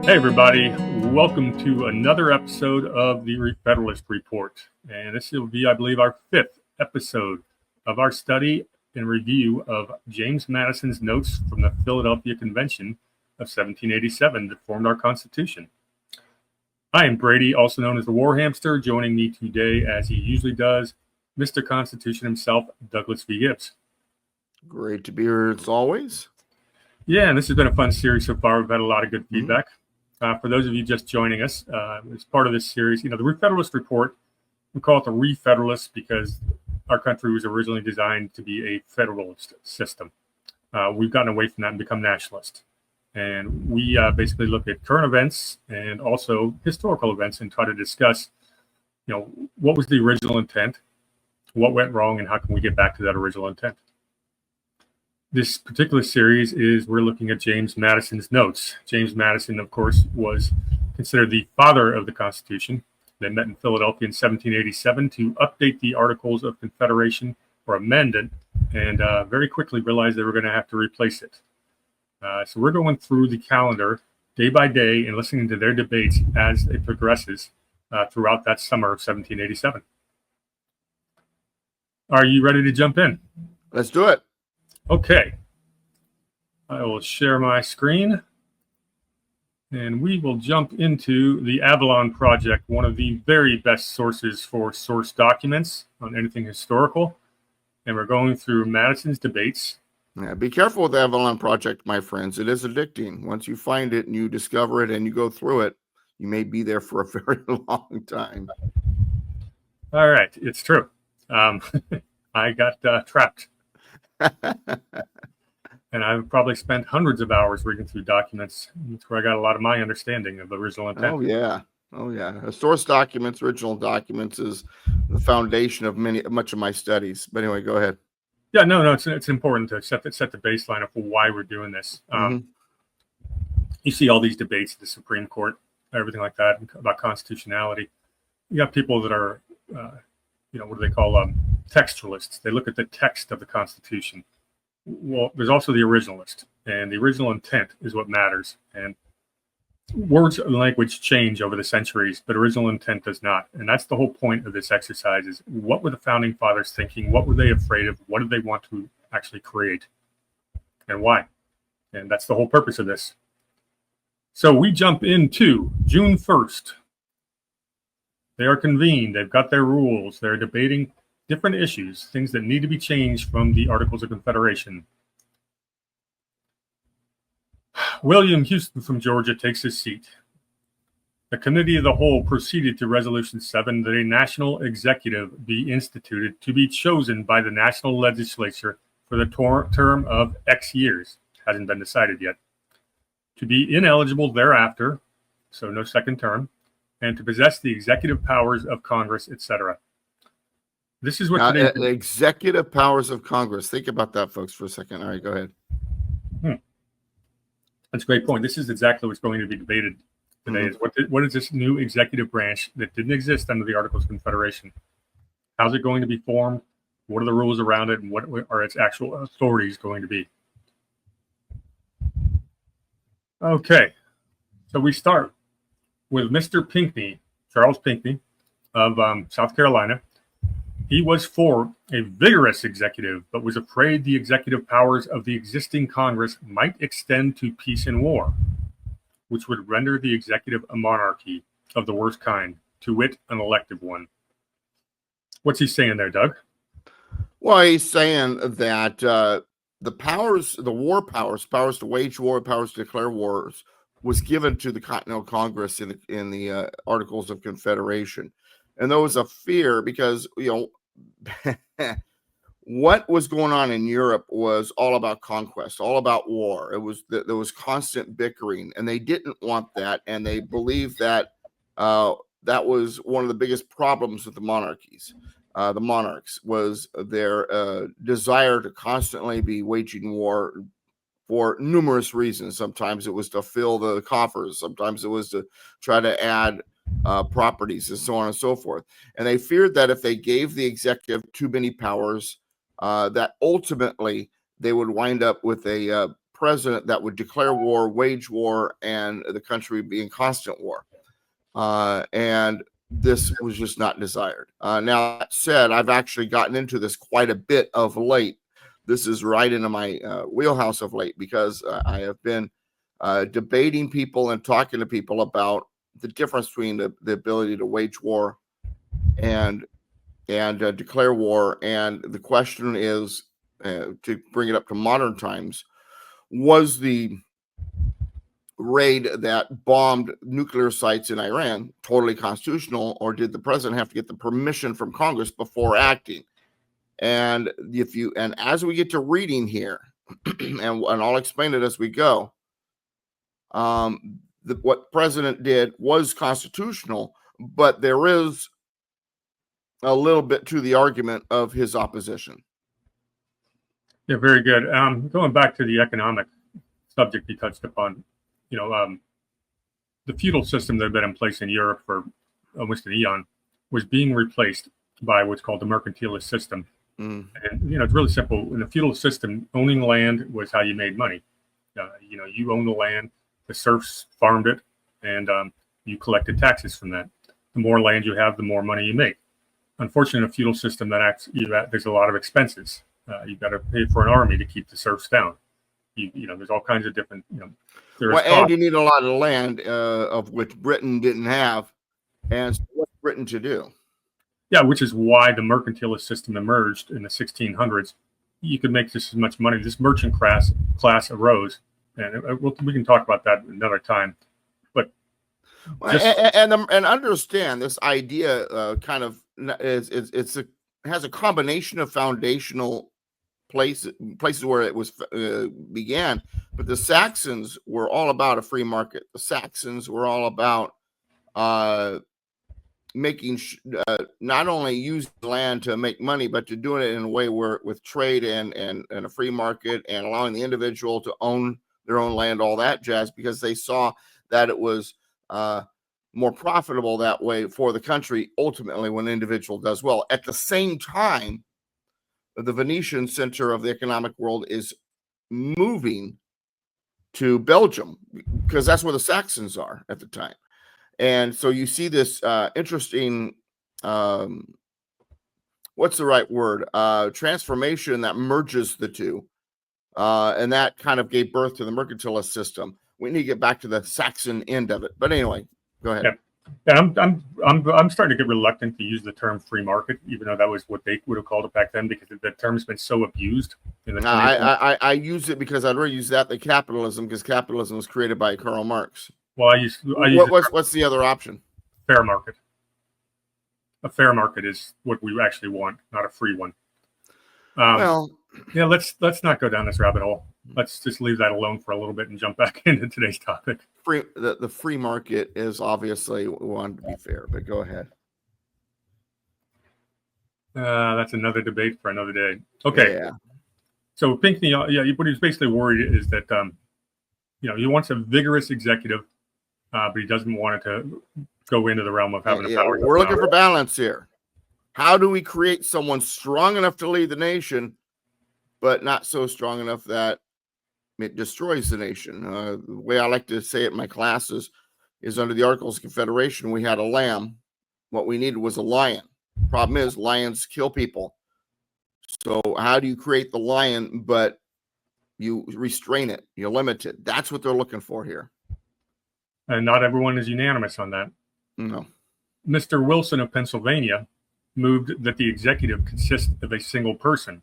Hey everybody, welcome to another episode of the Re-Federalist Report. And this will be, I believe, our fifth episode of our study and review of James Madison's notes from the Philadelphia Convention of 1787 that formed our Constitution. I am Brady, also known as the War Hamster. Joining me today, as he usually does, Mr. Constitution himself, Douglas V. Gibbs. Great to be here as always. Yeah, and this has been a fun series so far. We've had a lot of good feedback. For those of you just joining us, as part of this series, the Re-Federalist Report, we call it the Re-Federalist because our country was originally designed to be a federalist system. We've gotten away from that and become nationalist. And we basically look at current events and also historical events and try to discuss, what was the original intent, what went wrong, and how can we get back to that original intent. This particular series we're looking at James Madison's notes. James Madison, of course, was considered the father of the Constitution. They met in Philadelphia in 1787 to update the Articles of Confederation or amend it, and very quickly realized they were going to have to replace it. So we're going through the calendar day by day and listening to their debates as it progresses throughout that summer of 1787. Are you ready to jump in? Let's do it. Okay, I will share my screen and we will jump into the Avalon Project, one of the very best sources for source documents on anything historical. And we're going through Madison's debates. Yeah, be careful with the Avalon Project, my friends. It is addicting. Once you find it and you discover it and you go through it, you may be there for a very long time. All right, it's true. I got trapped. And I've probably spent hundreds of hours reading through documents. That's where I got a lot of my understanding of the original intent. Oh yeah. Source documents, original documents is the foundation of much of my studies. But anyway, go ahead. Yeah, no, it's important to set the baseline of why we're doing this. You see all these debates at the Supreme Court, everything like that about constitutionality. You got people that are, what do they call textualists? They look at the text of the Constitution. Well, there's also the originalist, and the original intent is what matters. And words and language change over the centuries, but original intent does not. And that's the whole point of this exercise: is what were the founding fathers thinking? What were they afraid of? What did they want to actually create, and why? And that's the whole purpose of this. So we jump into June 1st. They are convened. They've got their rules. They're debating different issues, things that need to be changed from the Articles of Confederation. William Houston from Georgia takes his seat. The Committee of the Whole proceeded to Resolution 7 that a national executive be instituted to be chosen by the national legislature for the term of X years. Hasn't been decided yet. To be ineligible thereafter, so no second term, and to possess the executive powers of Congress, etc. This is what the executive powers of Congress. Think about that, folks, for a second. All right, go ahead. That's a great point. This is exactly what's going to be debated today. Is what is this new executive branch that didn't exist under the Articles of Confederation? How's it going to be formed? What are the rules around it, and what are its actual authorities going to be? Okay, so we start with Mr. Pinckney, Charles Pinckney of South Carolina. He was for a vigorous executive, but was afraid the executive powers of the existing Congress might extend to peace and war, which would render the executive a monarchy of the worst kind, to wit, an elective one. What's he saying there, Doug? Well, he's saying that the powers, the war powers to wage war, powers to declare wars, was given to the Continental Congress in the Articles of Confederation. And there was a fear because, what was going on in Europe was all about conquest, all about war. There was constant bickering, and they didn't want that. And they believed that that was one of the biggest problems with the monarchies. The monarchs was their desire to constantly be waging war for numerous reasons. Sometimes it was to fill the coffers. Sometimes it was to try to add properties and so on and so forth. And they feared that if they gave the executive too many powers, that ultimately they would wind up with a president that would declare war, wage war, and the country be in constant war. And this was just not desired. Now, that said, I've actually gotten into this quite a bit of late. This is right into my wheelhouse of late, because I have been debating people and talking to people about the difference between the ability to wage war and declare war. And the question is, to bring it up to modern times, was the raid that bombed nuclear sites in Iran totally constitutional, or did the president have to get the permission from Congress before acting? And as we get to reading here, and I'll explain it as we go, what president did was constitutional, but there is a little bit to the argument of his opposition. Yeah, very good. Going back to the economic subject you touched upon, the feudal system that had been in place in Europe for almost an eon was being replaced by what's called the mercantilist system. And it's really simple. In the feudal system, owning land was how you made money. You owned the land, the serfs farmed it, and you collected taxes from that. The more land you have, the more money you make. Unfortunately, in a feudal system, there's a lot of expenses. You've got to pay for an army to keep the serfs down. There's all kinds of different. And you need a lot of land, of which Britain didn't have. And so what's Britain to do? Yeah, which is why the mercantilist system emerged in the 1600s. You could make just as much money. This merchant class arose, and we can talk about that another time. But and understand this idea kind of has a combination of foundational places where it was began, but the Saxons were all about a free market. The Saxons were all about making not only use land to make money, but to do it in a way where with trade and a free market, and allowing the individual to own their own land, all that jazz, because they saw that it was more profitable that way for the country ultimately when an individual does well. At the same time, the Venetian center of the economic world is moving to Belgium, because that's where the Saxons are at the time. And so you see this interesting, what's the right word? Transformation that merges the two. And that kind of gave birth to the mercantilist system. We need to get back to the Saxon end of it. But anyway, go ahead. Yeah, I'm starting to get reluctant to use the term free market, even though that was what they would have called it back then, because the term's been so abused. I use it because I'd rather use that than capitalism, because capitalism was created by Karl Marx. Well, what's the other option? Fair market. A fair market is what we actually want, not a free one. Let's not go down this rabbit hole. Let's just leave that alone for a little bit and jump back into today's topic. The free market is obviously wanted to be fair, but go ahead. That's another debate for another day. Okay. Yeah. So Pinckney, what he's basically worried is that, he wants a vigorous executive, but he doesn't want it to go into the realm of having a power. We're looking for balance here. How do we create someone strong enough to lead the nation, but not so strong enough that it destroys the nation? The way I like to say it in my classes is under the Articles of Confederation, we had a lamb. What we needed was a lion. Problem is, lions kill people. So how do you create the lion, but you restrain it, you limit it? That's what they're looking for here. And not everyone is unanimous on that. No. Mr. Wilson of Pennsylvania moved that the executive consist of a single person.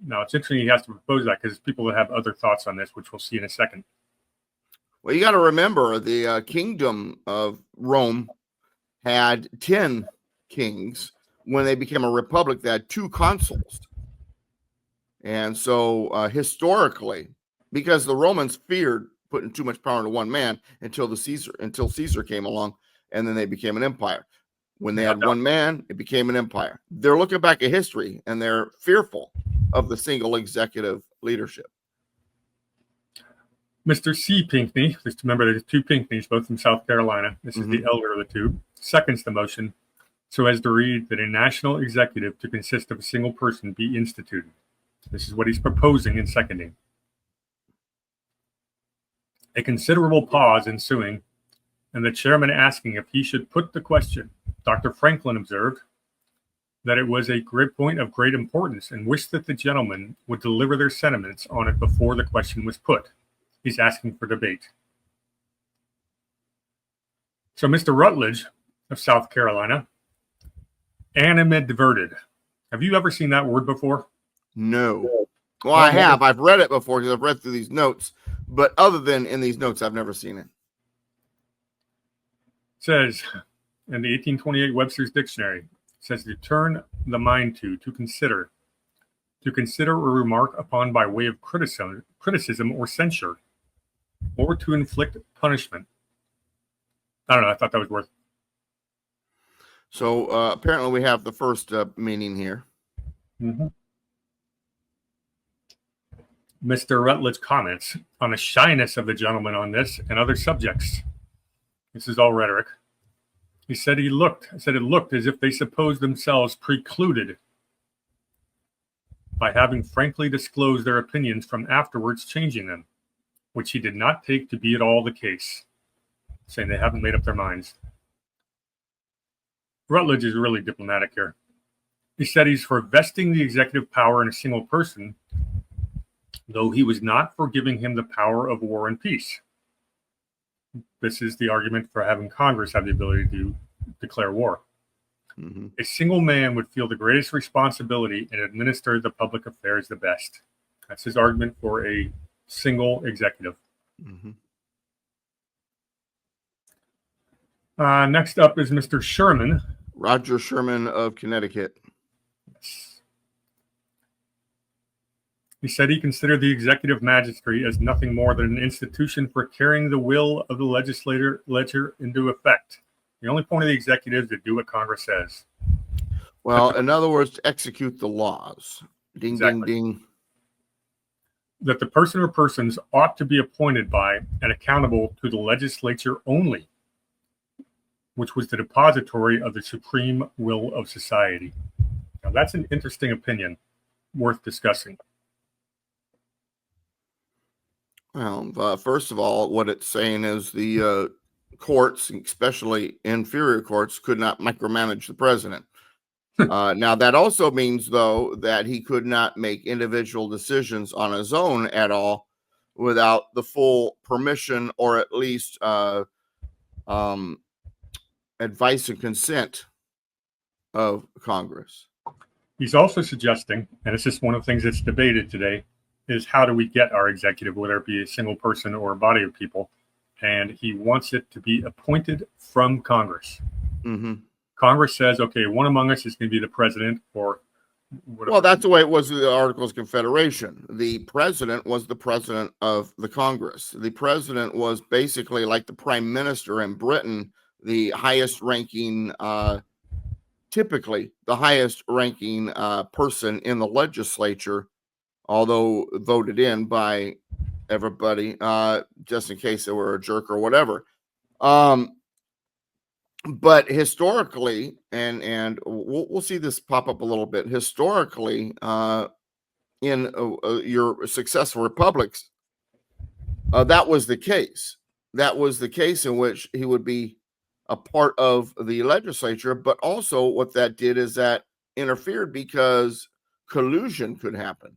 Now, it's interesting he has to propose that, because people that have other thoughts on this, which we'll see in a second. Well, you got to remember, the kingdom of Rome had 10 kings. When they became a republic, they had 2 consuls. And so historically, because the Romans feared putting too much power into one man until Caesar came along, and then they became an empire. When they had one man, it became an empire. They're looking back at history, and they're fearful of the single executive leadership. Mr. C. Pinckney, just remember there's 2 Pinckneys, both from South Carolina. This is the elder of the 2. Seconds the motion, so as to read that a national executive to consist of a single person be instituted. This is what he's proposing and seconding. A considerable pause ensuing, and the chairman asking if he should put the question. Dr. Franklin observed that it was a great point of great importance and wished that the gentlemen would deliver their sentiments on it before the question was put. He's asking for debate. So Mr. Rutledge of South Carolina, animadverted. Have you ever seen that word before? No. Well, I have. I've read it before because I've read through these notes, but other than in these notes, I've never seen it. It says in the 1828 Webster's Dictionary, says to turn the mind to consider or remark upon by way of criticism or censure, or to inflict punishment. I don't know. I thought that was worth. So apparently we have the first meaning here. Mm-hmm. Mr. Rutledge comments on the shyness of the gentleman on this and other subjects. This is all rhetoric. He said it looked as if they supposed themselves precluded by having frankly disclosed their opinions from afterwards changing them, which he did not take to be at all the case, saying they haven't made up their minds. Rutledge is really diplomatic here. He said he's for vesting the executive power in a single person, though he was not for giving him the power of war and peace. This is the argument for having Congress have the ability to declare war. Mm-hmm. A single man would feel the greatest responsibility and administer the public affairs the best. That's his argument for a single executive. Mm-hmm. Next up is Mr. Sherman. Roger Sherman of Connecticut. Yes. He said he considered the executive magistracy as nothing more than an institution for carrying the will of the legislature into effect. The only point of the executive is to do what Congress says. Well, in other words, to execute the laws. Ding, Exactly. ding, ding. That the person or persons ought to be appointed by and accountable to the legislature only, which was the depository of the supreme will of society. Now, that's an interesting opinion, worth discussing. Well, first of all, what it's saying is the courts, especially inferior courts, could not micromanage the president. Now, that also means, though, that he could not make individual decisions on his own at all without the full permission or at least advice and consent of Congress. He's also suggesting, and it's just one of the things that's debated today, is how do we get our executive, whether it be a single person or a body of people, and he wants it to be appointed from Congress. Mm-hmm. Congress says, okay, one among us is going to be the president or whatever. Well, that's the way it was with the Articles of Confederation. The president was the president of the Congress. The president was basically like the prime minister in Britain, the highest ranking, typically the highest ranking person in the legislature, although voted in by everybody, just in case they were a jerk or whatever. But historically, and we'll see this pop up a little bit. Historically, in your successful republics, that was the case. That was the case in which he would be a part of the legislature. But also, what that did is that interfered because collusion could happen.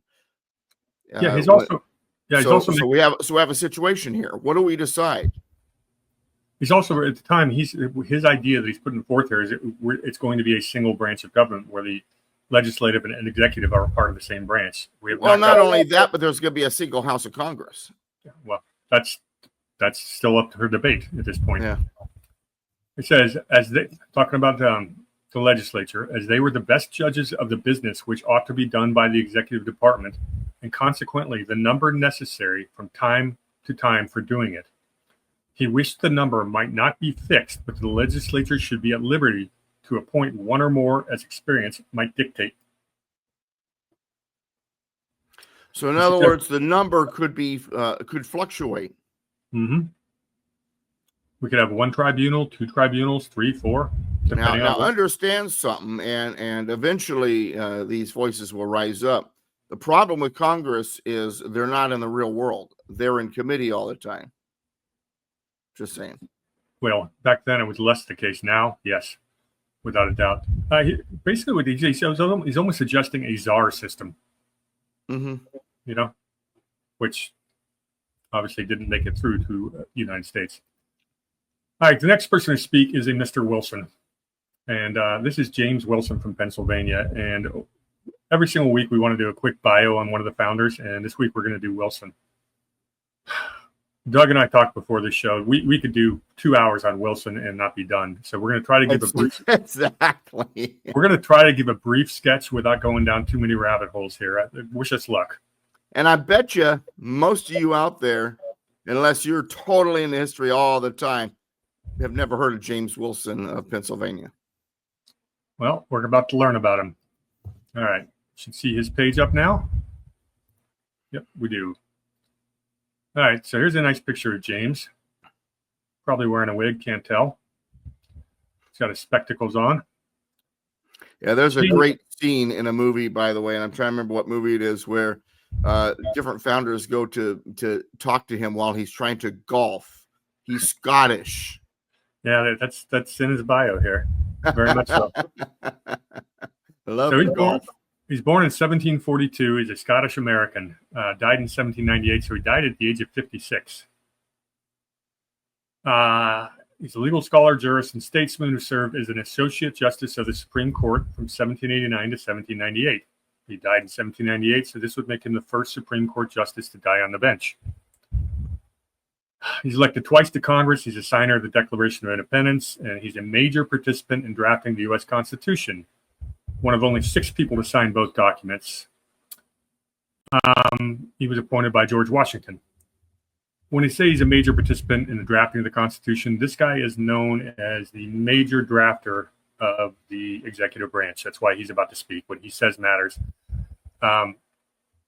Yeah, he's also. Yeah, he's also. So we have a situation here. What do we decide? He's also, at the time, his idea that he's putting forth here is it's going to be a single branch of government where the legislative and executive are part of the same branch. Well, not only that, but there's going to be a single House of Congress. Yeah, well, that's still up to her debate at this point. Yeah. It says, talking about the legislature, as they were the best judges of the business which ought to be done by the executive department, and consequently the number necessary from time to time for doing it. He wished the number might not be fixed, but the legislature should be at liberty to appoint one or more as experience might dictate. So, in other words, the number could fluctuate. Mm-hmm. We could have one tribunal, two tribunals, 3, 4. Now understand something, and eventually these voices will rise up. The problem with Congress is they're not in the real world. They're in committee all the time. Just saying. Well, back then it was less the case. Now, yes, without a doubt. Basically, what he's almost suggesting a czar system. Mm-hmm. You know, which obviously didn't make it through to the United States. All right, the next person to speak is a Mr. Wilson. And this is James Wilson from Pennsylvania. And every single week we want to do a quick bio on one of the founders. And this week we're going to do Wilson. Doug and I talked before this show. We could do 2 hours on Wilson and not be done. So we're going to try to give a brief. Exactly. We're going to try to give a brief sketch without going down too many rabbit holes here. I wish us luck. And I bet you most of you out there, unless you're totally in the history all the time, have never heard of James Wilson of Pennsylvania. Well, we're about to learn about him. All right. Should see his page up now. Yep, we do. All right. So here's a nice picture of James. Probably wearing a wig. Can't tell. He's got his spectacles on. Yeah, there's a great scene in a movie, by the way, and I'm trying to remember what movie it is, where different founders go to talk to him while he's trying to golf. He's Scottish. Yeah, that's in his bio here. Very much so. He's born in 1742. He's a Scottish American. Died in 1798, so he died at the age of 56. He's a legal scholar, jurist, and statesman who served as an associate justice of the Supreme Court from 1789 to 1798. He died in 1798, so this would make him the first Supreme Court justice to die on the bench. He's elected twice to Congress. He's a signer of the Declaration of Independence, and he's a major participant in drafting the U.S. Constitution, one of only 6 people to sign both documents. He was appointed by George Washington. When he says he's a major participant in the drafting of the Constitution, this guy is known as the major drafter of the executive branch. That's why he's about to speak. What he says matters.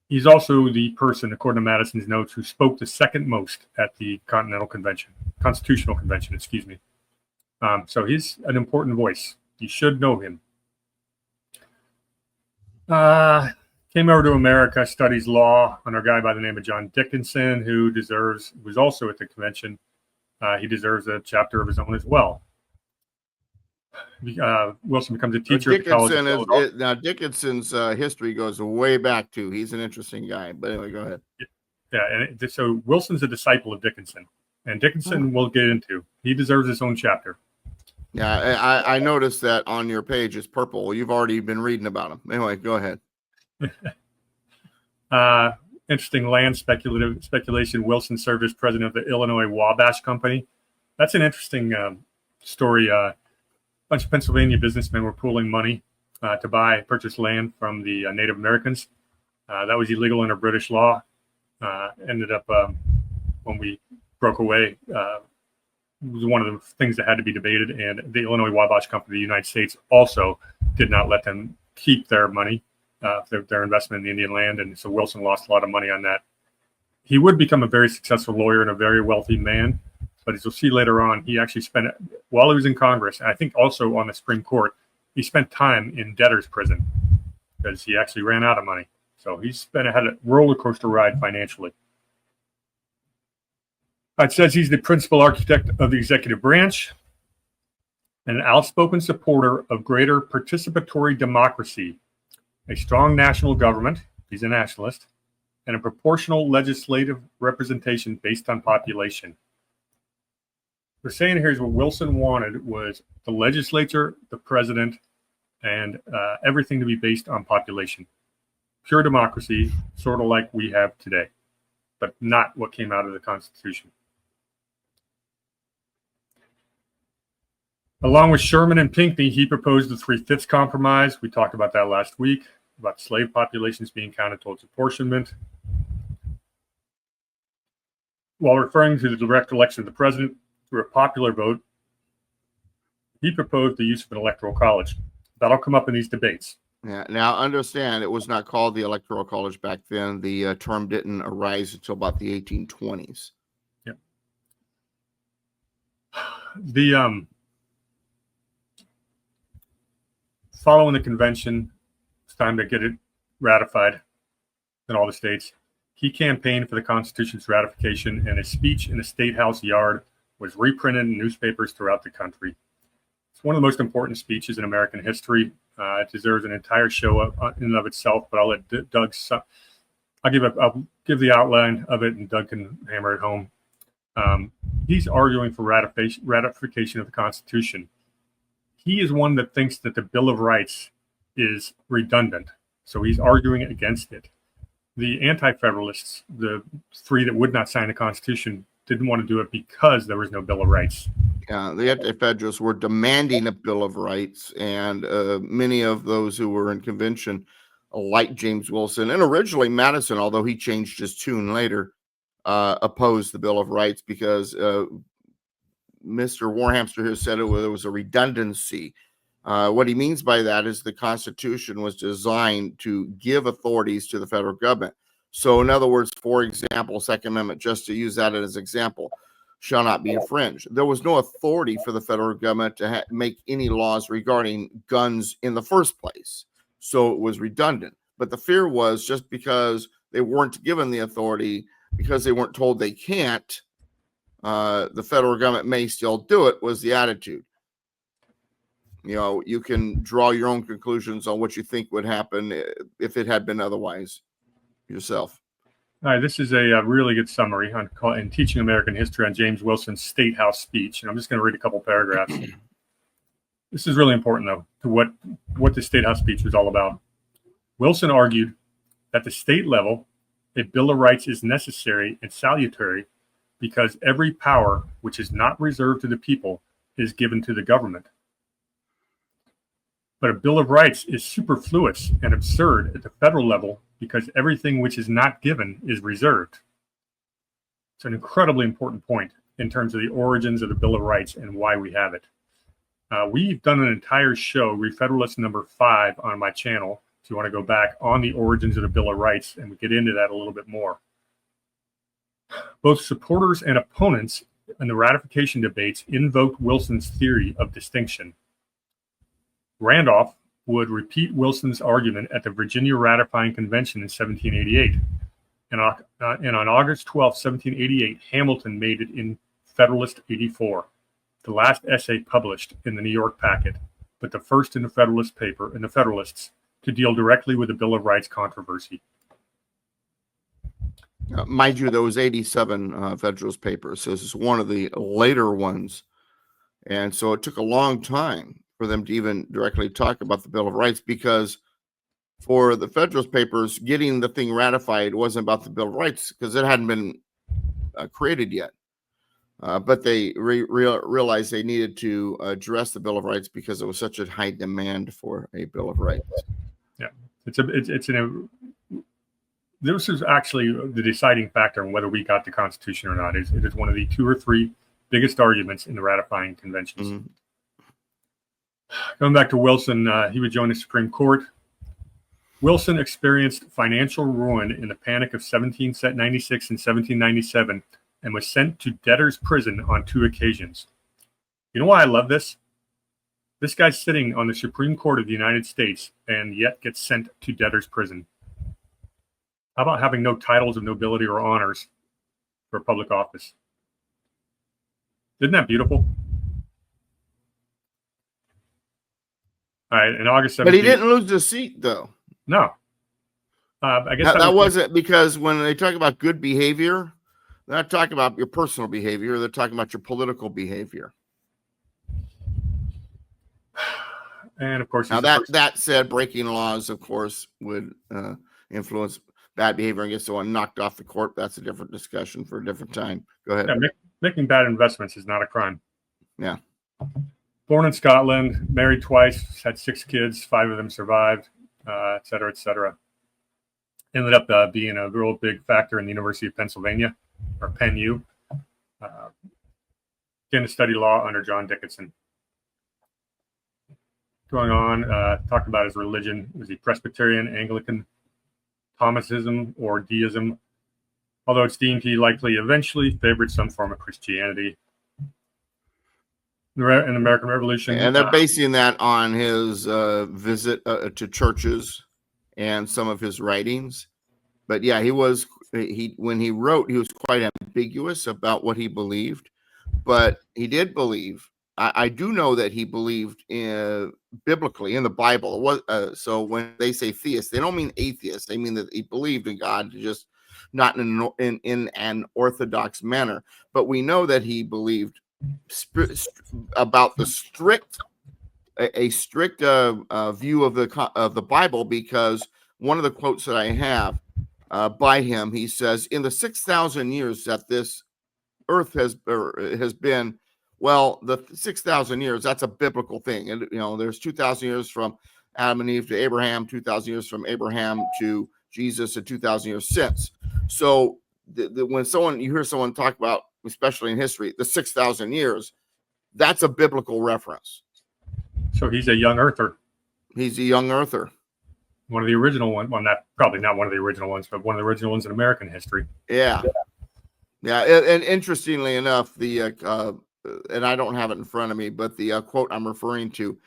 He's also the person, according to Madison's notes, who spoke the second most at the Constitutional Convention, excuse me. So he's an important voice. You should know him. Came over to America, studies law under a guy by the name of John Dickinson, who was also at the convention. He deserves a chapter of his own as well. Wilson becomes a teacher at the college. Now Dickinson's history goes way back too. He's an interesting guy. But anyway, go ahead. Yeah, and so Wilson's a disciple of Dickinson, and Dickinson we'll get into. He deserves his own chapter. Yeah, I noticed that on your page is purple. You've already been reading about him. Anyway, go ahead. Interesting land speculation. Wilson served as president of the Illinois Wabash Company. That's an interesting story. A bunch of Pennsylvania businessmen were pooling money to purchase land from the Native Americans. That was illegal under British law. Ended up when we broke away. Was one of the things that had to be debated, and the Illinois Wabash Company of the United States also did not let them keep their money, their investment in the Indian land, and so Wilson lost a lot of money on that. He would become a very successful lawyer and a very wealthy man, but as you'll see later on, he actually spent, while he was in Congress, and I think also on the Supreme Court, he spent time in debtor's prison because he actually ran out of money. So had a roller coaster ride financially. It says he's the principal architect of the executive branch, an outspoken supporter of greater participatory democracy, a strong national government, he's a nationalist, and a proportional legislative representation based on population. We're saying here is what Wilson wanted was the legislature, the president, and everything to be based on population. Pure democracy, sort of like we have today, but not what came out of the Constitution. Along with Sherman and Pinckney, he proposed the 3/5 compromise. We talked about that last week, about slave populations being counted towards apportionment. While referring to the direct election of the president through a popular vote, he proposed the use of an electoral college. That'll come up in these debates. Yeah. Now, understand, it was not called the Electoral College back then. The term didn't arise until about the 1820s. Yep. Following the convention, it's time to get it ratified in all the states. He campaigned for the Constitution's ratification, and his speech in the State House yard was reprinted in newspapers throughout the country. It's one of the most important speeches in American history. It deserves an entire show in and of itself, but I'll let Doug. I'll give the outline of it, and Doug can hammer it home. He's arguing for ratification of the Constitution. He is one that thinks that the Bill of Rights is redundant, so he's arguing against it. The anti-federalists, the three that would not sign the Constitution, didn't want to do it because there was no Bill of Rights. The anti-federalists were demanding a Bill of Rights, and many of those who were in convention, like James Wilson, and originally Madison, although he changed his tune later, opposed the Bill of Rights because Mr. Warhamster here said there was a redundancy. What he means by that is the Constitution was designed to give authorities to the federal government. So, in other words, for example, Second Amendment, just to use that as an example, shall not be infringed. There was no authority for the federal government to make any laws regarding guns in the first place. So it was redundant. But the fear was just because they weren't given the authority, because they weren't told they can't, the federal government may still do it, was the attitude. You can draw your own conclusions on what you think would happen if it had been otherwise yourself. All right, this is a really good summary in Teaching American History on James Wilson's State House speech, and I'm just going to read a couple paragraphs. This is really important, though, to what the State House speech was all about. Wilson argued that at the state level, a Bill of Rights is necessary and salutary because every power which is not reserved to the people is given to the government. But a Bill of Rights is superfluous and absurd at the federal level because everything which is not given is reserved. It's an incredibly important point in terms of the origins of the Bill of Rights and why we have it. We've done an entire show, Re-Federalist number 5, on my channel, if you want to go back, on the origins of the Bill of Rights, and we get into that a little bit more. Both supporters and opponents in the ratification debates invoked Wilson's theory of distinction. Randolph would repeat Wilson's argument at the Virginia Ratifying Convention in 1788. And on August 12, 1788, Hamilton made it in Federalist 84, the last essay published in the New York Packet, but the first in the Federalist paper, in the Federalists, to deal directly with the Bill of Rights controversy. Mind you, there was 87 Federalist papers, so this is one of the later ones. And so it took a long time for them to even directly talk about the Bill of Rights, because for the Federalist papers, getting the thing ratified wasn't about the Bill of Rights because it hadn't been created yet. But they realized they needed to address the Bill of Rights because there was such a high demand for a Bill of Rights. Yeah, this is actually the deciding factor on whether we got the Constitution or not. It is one of the 2 or 3 biggest arguments in the ratifying conventions. Mm-hmm. Going back to Wilson, he would join the Supreme Court. Wilson experienced financial ruin in the Panic of 1796 and 1797 and was sent to debtor's prison on 2 occasions. You know why I love this? This guy's sitting on the Supreme Court of the United States and yet gets sent to debtor's prison. How about having no titles of nobility or honors for public office? Isn't that beautiful? All right, in August 17th. But he didn't lose the seat, though. No. I guess that wasn't because when they talk about good behavior, they're not talking about your personal behavior. They're talking about your political behavior. And, of course, now that said, breaking laws, of course, would influence bad behavior and get someone knocked off the court. That's a different discussion for a different time. Go ahead. Yeah, making bad investments is not a crime. Yeah. Born in Scotland, married twice, had 6 kids, 5 of them survived, et cetera, et cetera. Ended up being a real big factor in the University of Pennsylvania, or Penn U. Began to study law under John Dickinson. Going on, talked about his religion. Was he Presbyterian, Anglican, Thomasism, or deism? Although it's deemed he likely eventually favored some form of Christianity. In the American Revolution. And they're basing that on his visit to churches and some of his writings. But yeah, when he wrote, he was quite ambiguous about what he believed. but he did believe. I do know that he believed in biblically in the Bible. It was, so when they say theist, they don't mean atheist. They mean that he believed in God, just not in an orthodox manner. But we know that he believed about the strict view of the Bible, because one of the quotes that I have by him, he says, in the 6,000 years that this earth has been, well, the 6,000 years, that's a biblical thing. And, there's 2,000 years from Adam and Eve to Abraham, 2,000 years from Abraham to Jesus, and 2,000 years since. So when you hear someone talk about, especially in history, the 6,000 years, that's a biblical reference. So he's a young earther. He's a young earther. One of the original ones. Well, probably not one of the original ones, but one of the original ones in American history. Yeah. And interestingly enough, and I don't have it in front of me, but the quote I'm referring to,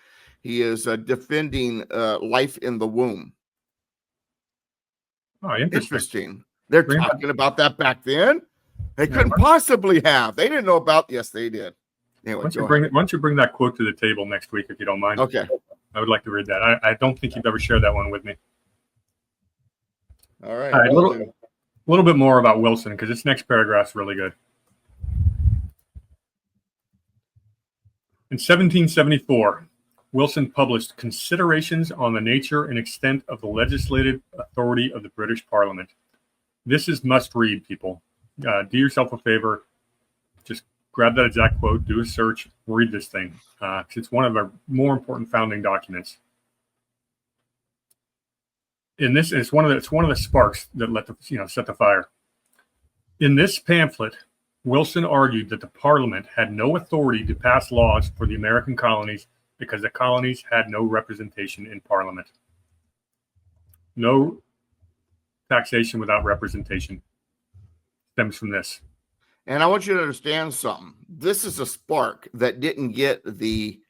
he is defending life in the womb. Oh, interesting. They're talking about that back then. They couldn't possibly have. They didn't know about. Yes, they did. Anyway, why don't you bring that quote to the table next week, if you don't mind? Okay. I would like to read that. I don't think you've ever shared that one with me. All right. A little bit more about Wilson, because this next paragraph is really good. In 1774, Wilson published Considerations on the Nature and Extent of the Legislative Authority of the British Parliament. This is must read, people. Do yourself a favor. Just grab that exact quote, do a search, read this thing. It's one of our more important founding documents. In this, it's one of the sparks that set the fire. In this pamphlet, Wilson argued that the Parliament had no authority to pass laws for the American colonies because the colonies had no representation in Parliament. No taxation without representation stems from this. And I want you to understand something. This is a spark that didn't get the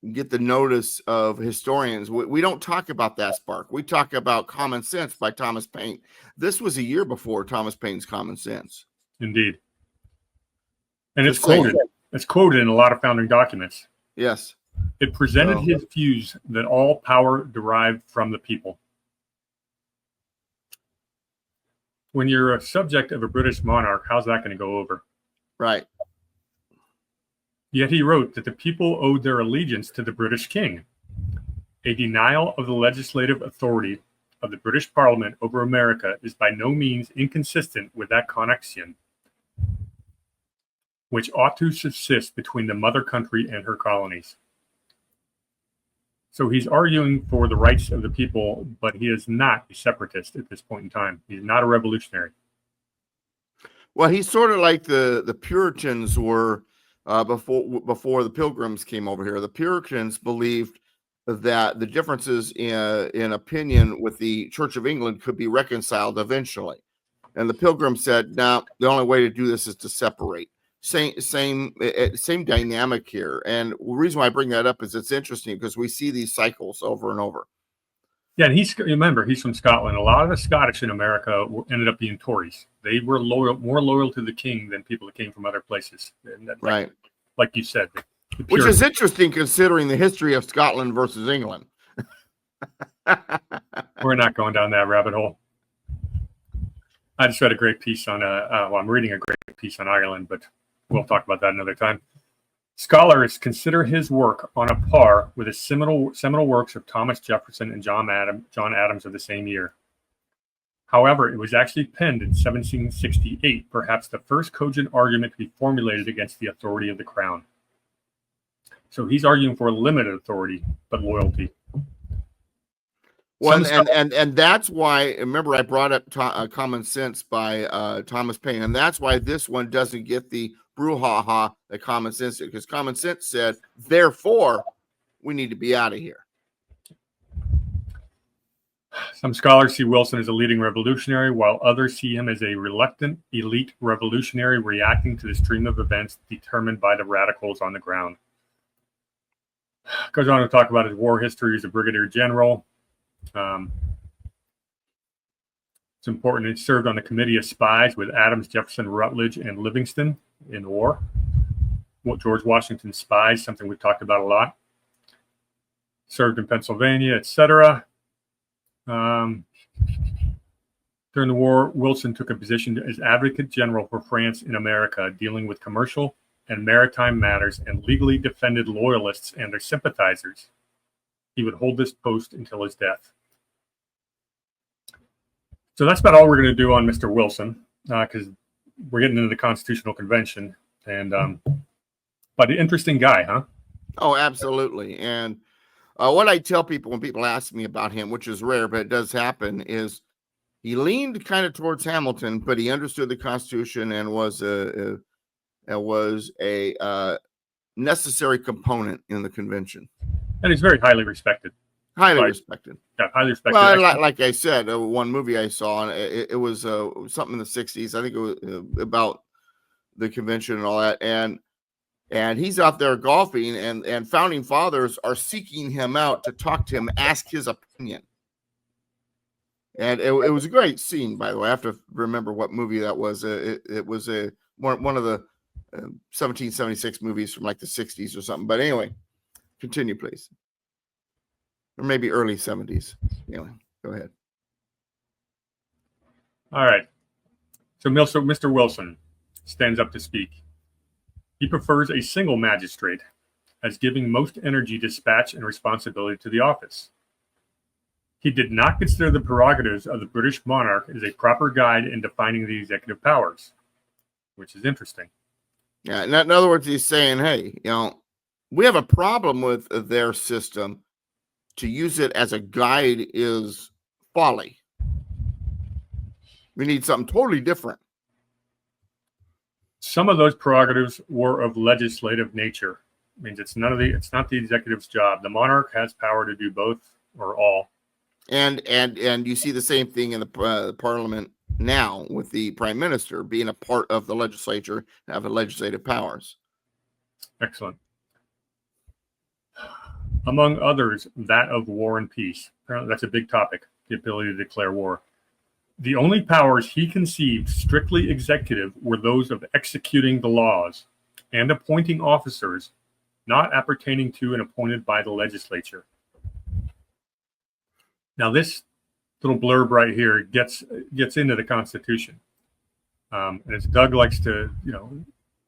notice of historians. We don't talk about that spark. We talk about Common Sense by Thomas Paine. This was a year before Thomas Paine's Common Sense. Indeed. And it's quoted. It's quoted in a lot of founding documents. Yes. It presented his views that all power derived from the people. When you're a subject of a British monarch, how's that going to go over? Right. Yet he wrote that the people owed their allegiance to the British king. A denial of the legislative authority of the British Parliament over America is by no means inconsistent with that connection, which ought to subsist between the mother country and her colonies. So he's arguing for the rights of the people, but he is not a separatist at this point in time. He's not a revolutionary. Well, he's sort of like the Puritans were before the Pilgrims came over here. The Puritans believed that the differences in opinion with the Church of England could be reconciled eventually. And the Pilgrims said, no, the only way to do this is to separate. Same dynamic here. And the reason why I bring that up is it's interesting because we see these cycles over and over. Yeah, and remember, he's from Scotland. A lot of the Scottish in America ended up being Tories. They were more loyal to the king than people that came from other places. Right. Like you said. Which is interesting considering the history of Scotland versus England. We're not going down that rabbit hole. I just read a great piece on, I'm reading a great piece on Ireland, but we'll talk about that another time. Scholars consider his work on a par with the seminal works of Thomas Jefferson and John Adams of the same year. However, it was actually penned in 1768, perhaps the first cogent argument to be formulated against the authority of the crown. So he's arguing for limited authority, but loyalty. Well, and that's why, remember, I brought up Common Sense by Thomas Paine, and that's why this one doesn't get the brouhaha that Common Sense did, because Common Sense said, therefore, we need to be out of here. Some scholars see Wilson as a leading revolutionary, while others see him as a reluctant elite revolutionary reacting to the stream of events determined by the radicals on the ground. Goes on to talk about his war history as a brigadier general. It's important. He served on the Committee of Spies with Adams, Jefferson, Rutledge, and Livingston. in the war. George Washington's spies, something we've talked about a lot. Served in Pennsylvania, etc. During the war, Wilson took a position as Advocate General for France in America, dealing with commercial and maritime matters, and legally defended loyalists and their sympathizers. He would hold this post until his death. So that's about all we're going to do on Mr. Wilson, because we're getting into the Constitutional Convention. And but an interesting guy, huh? Oh, absolutely. And what I tell people when people ask me about him, which is rare, but it does happen, is he leaned kind of towards Hamilton, but he understood the Constitution and was a necessary component in the convention. And he's very highly respected. Highly respected. Yeah, highly respected. Well, like I said, one movie I saw, it was something in the 60s. I think it was about the convention and all that. And he's out there golfing, and founding fathers are seeking him out to talk to him, ask his opinion. And it was a great scene, by the way. I have to remember what movie that was. It was one of the 1776 movies from like the 60s or something. But anyway, continue, please. Or maybe early 70s. Anyway, go ahead. All right. So Mr. Wilson stands up to speak. He prefers a single magistrate, as giving most energy, dispatch, and responsibility to the office. He did not consider the prerogatives of the British monarch as a proper guide in defining the executive powers, which is interesting. Yeah, in other words, he's saying, hey, we have a problem with their system. To use it as a guide is folly. We need something totally different. Some of those prerogatives were of legislative nature. It means it's not the executive's job. The monarch has power to do both or all. And you see the same thing in the parliament now, with the prime minister being a part of the legislature, having legislative powers. Excellent. Among others, that of war and peace. Apparently, that's a big topic, the ability to declare war. The only powers he conceived strictly executive were those of executing the laws and appointing officers not appertaining to and appointed by the legislature. Now, this little blurb right here gets into the Constitution. And as Doug likes to,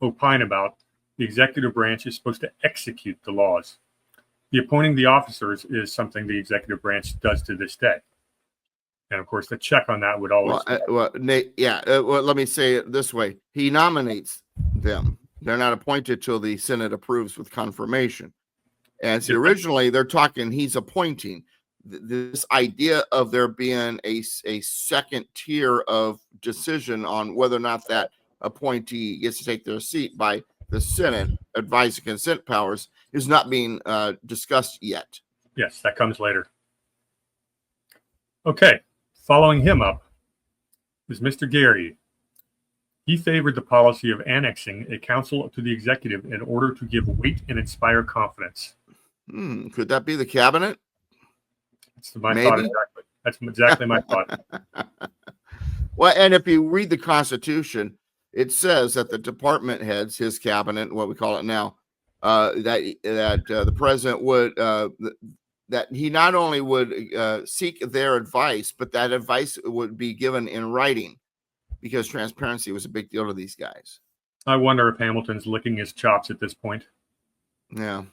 opine about, the executive branch is supposed to execute the laws. The appointing the officers is something the executive branch does to this day. And of course, the check on that would always. Let me say it this way. He nominates them. They're not appointed till the Senate approves with confirmation. And see, originally they're talking, he's appointing. This idea of there being a second tier of decision on whether or not that appointee gets to take their seat by the Senate, advise and consent powers, is not being discussed yet. Yes, that comes later. Okay, following him up is Mr. Gary. He favored the policy of annexing a council to the executive in order to give weight and inspire confidence. Could that be the cabinet? That's my thought exactly. That's exactly my thought. Well, and if you read the Constitution, it says that the department heads, his cabinet, what we call it now, that the president would that he not only would seek their advice, but that advice would be given in writing, because transparency was a big deal to these guys. I wonder if Hamilton's licking his chops at this point. Yeah.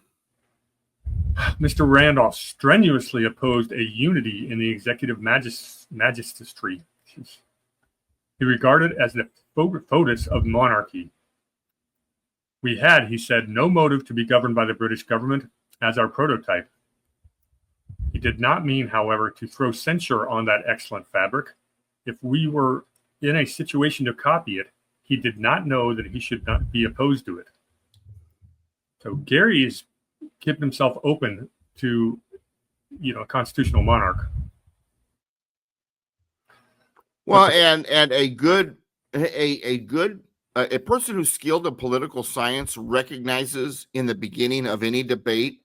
Mr. Randolph strenuously opposed a unity in the executive magistracy. He regarded it as the foetus of monarchy. We had, he said, no motive to be governed by the British government as our prototype. He did not mean, however, to throw censure on that excellent fabric. If we were in a situation to copy it, he did not know that he should not be opposed to it. So Gary is keeping himself open to, a constitutional monarch. Well, and a person who's skilled in political science recognizes in the beginning of any debate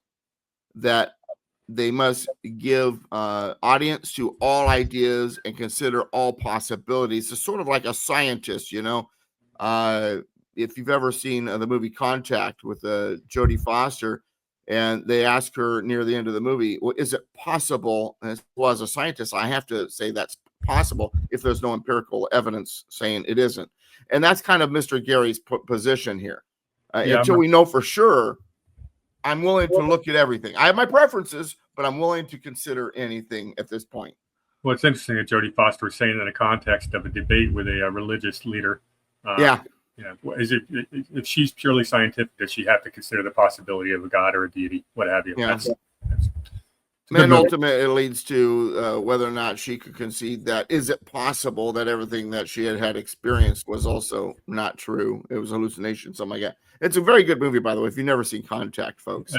that they must give audience to all ideas and consider all possibilities. It's sort of like a scientist, if you've ever seen the movie Contact with Jodie Foster, and they ask her near the end of the movie, well, is it possible? And well, as a scientist, I have to say that's possible if there's no empirical evidence saying it isn't. And that's kind of Mr. Gary's position here. Until we know for sure, I'm willing to look at everything. I have my preferences, but I'm willing to consider anything at this point. Well, it's interesting that Jodie Foster was saying in the context of a debate with a religious leader. Is it if she's purely scientific, does she have to consider the possibility of a god or a deity, what have you? Yeah. And ultimately, it leads to whether or not she could concede that is it possible that everything that she had experienced was also not true? It was hallucination, something like that. It's a very good movie, by the way. If you've never seen Contact, folks,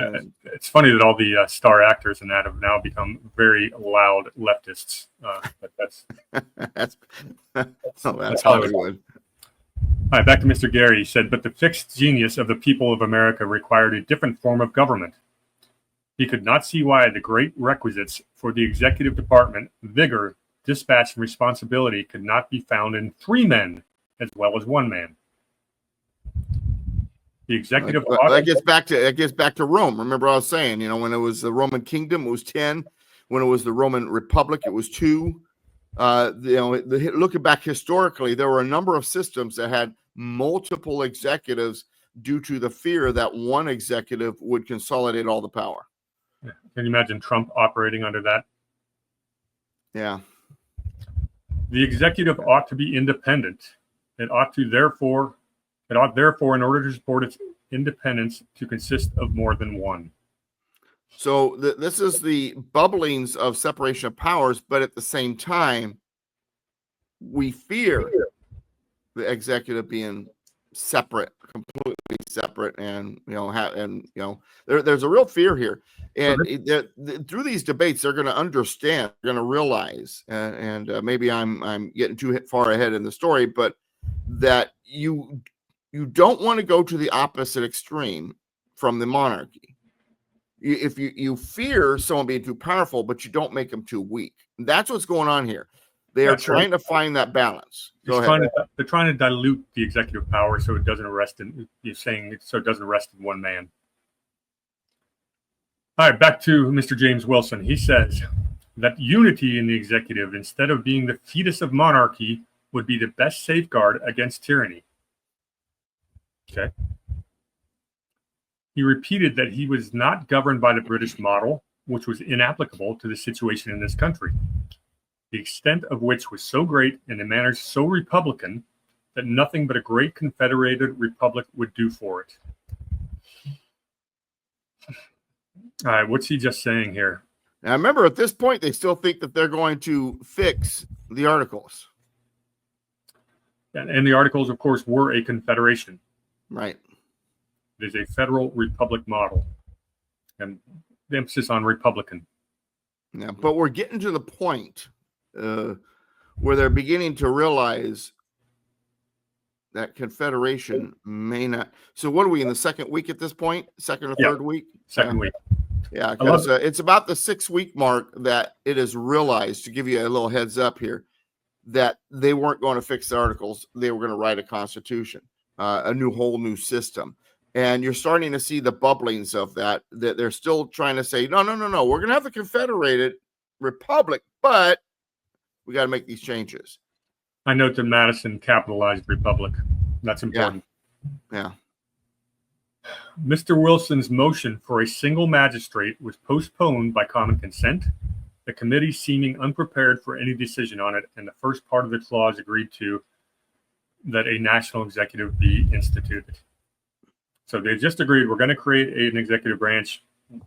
it's funny that all the star actors in that have now become very loud leftists. But that's Hollywood. All right, back to Mr. Gary. He said, but the fixed genius of the people of America required a different form of government. He could not see why the great requisites for the executive department, vigor, dispatch, and responsibility could not be found in 3 men as well as 1 man. The executive that gets back to Rome. Remember, I was saying, when it was the Roman kingdom, it was 10. When it was the Roman Republic, it was 2. Looking back historically, there were a number of systems that had multiple executives due to the fear that one executive would consolidate all the power. Can you imagine Trump operating under that? Yeah. The executive ought to be independent. It ought therefore, in order to support its independence, to consist of more than one. So this is the bubblings of separation of powers, but at the same time, we fear the executive being separate, completely separate, and there's a real fear here. And through these debates, they're going to understand, they're going to realize, and maybe I'm getting too far ahead in the story, but that you don't want to go to the opposite extreme from the monarchy. If you fear someone being too powerful, but you don't make them too weak. That's what's going on here. They are trying to find that balance. They're trying to dilute the executive power so it doesn't rest in. You're saying so it doesn't rest in 1 man. All right, back to Mr. James Wilson. He says that unity in the executive, instead of being the fetus of monarchy, would be the best safeguard against tyranny. Okay. He repeated that he was not governed by the British model, which was inapplicable to the situation in this country, the extent of which was so great and the manners so republican that nothing but a great confederated republic would do for it. All right, what's he just saying here? Now, remember, at this point, they still think that they're going to fix the Articles. And the Articles, of course, were a confederation. Right. It is a federal republic model, and the emphasis on republican. Yeah, but we're getting to the point where they're beginning to realize that confederation may not. So what are we in the second week at this point? Second or third week? Second week. Yeah, because it's about the 6-week mark that it is realized, to give you a little heads up here, that they weren't going to fix the Articles. They were going to write a constitution, a whole new system. And you're starting to see the bubblings of that they're still trying to say, no. We're going to have a confederated republic, but we got to make these changes. I note that Madison capitalized republic. That's important. Yeah. Mr. Wilson's motion for a single magistrate was postponed by common consent, the committee seeming unprepared for any decision on it, and the first part of the clause agreed to that a national executive be instituted. So they just agreed we're going to create an executive branch.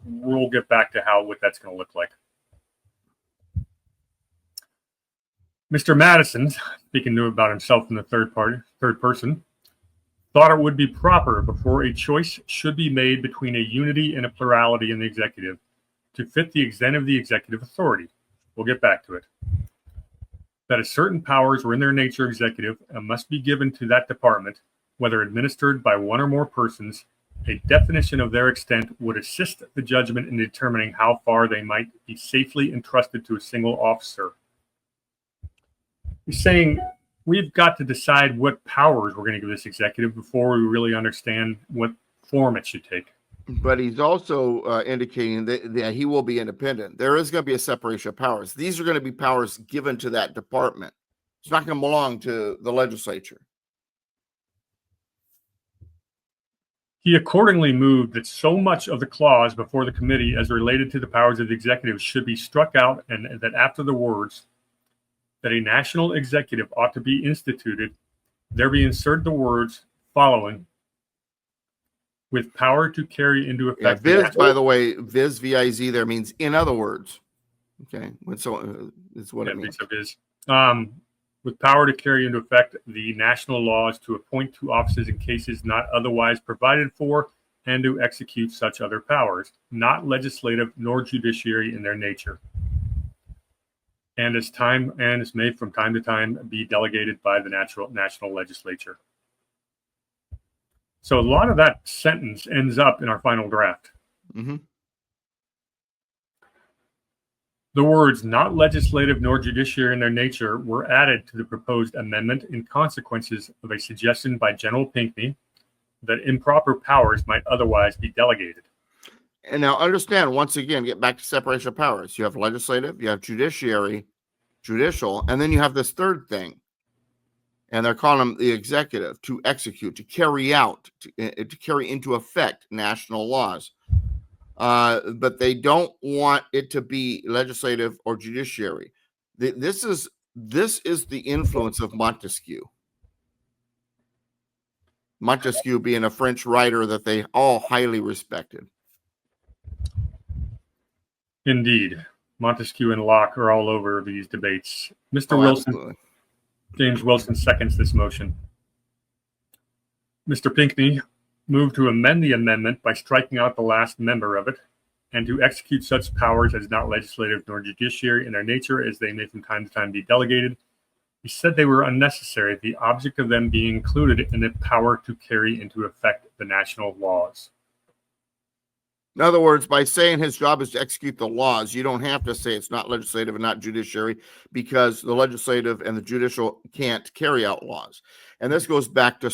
We'll get back to what that's going to look like. Mr. Madison, speaking about himself in the third person, thought it would be proper before a choice should be made between a unity and a plurality in the executive to fit the extent of the executive authority. We'll get back to it. That a certain powers were in their nature executive and must be given to that department, whether administered by one or more persons. A definition of their extent would assist the judgment in determining how far they might be safely entrusted to a single officer. He's saying we've got to decide what powers we're going to give this executive before we really understand what form it should take. But he's also indicating that he will be independent. There is going to be a separation of powers. These are going to be powers given to that department. It's not going to belong to the legislature. He accordingly moved that so much of the clause before the committee as related to the powers of the executive should be struck out, and that after the words that a national executive ought to be instituted, there be inserted the words following, with power to carry into effect. Yeah, viz, by the way, viz, V-I-Z there means in other words. Okay, so it's what it means. With power to carry into effect the national laws to appoint to offices in cases not otherwise provided for, and to execute such other powers, not legislative nor judiciary in their nature, and as may from time to time be delegated by the national legislature. So a lot of that sentence ends up in our final draft. Mm-hmm. The words not legislative nor judiciary in their nature were added to the proposed amendment in consequences of a suggestion by General Pinckney that improper powers might otherwise be delegated. And now understand, once again, get back to separation of powers. You have legislative, you have judiciary, judicial, and then you have this third thing. And they're calling them the executive, to execute, to carry out, to carry into effect national laws. But they don't want it to be legislative or judiciary. This is the influence of Montesquieu. Montesquieu being a French writer that they all highly respected. Indeed. Montesquieu and Locke are all over these debates. Mr. Wilson, absolutely. James Wilson seconds this motion. Mr. Pinckney moved to amend the amendment by striking out the last member of it, and to execute such powers as not legislative nor judiciary in their nature as they may from time to time be delegated. He said they were unnecessary, the object of them being included in the power to carry into effect the national laws. In other words, by saying his job is to execute the laws, you don't have to say it's not legislative and not judiciary, because the legislative and the judicial can't carry out laws. And this goes back to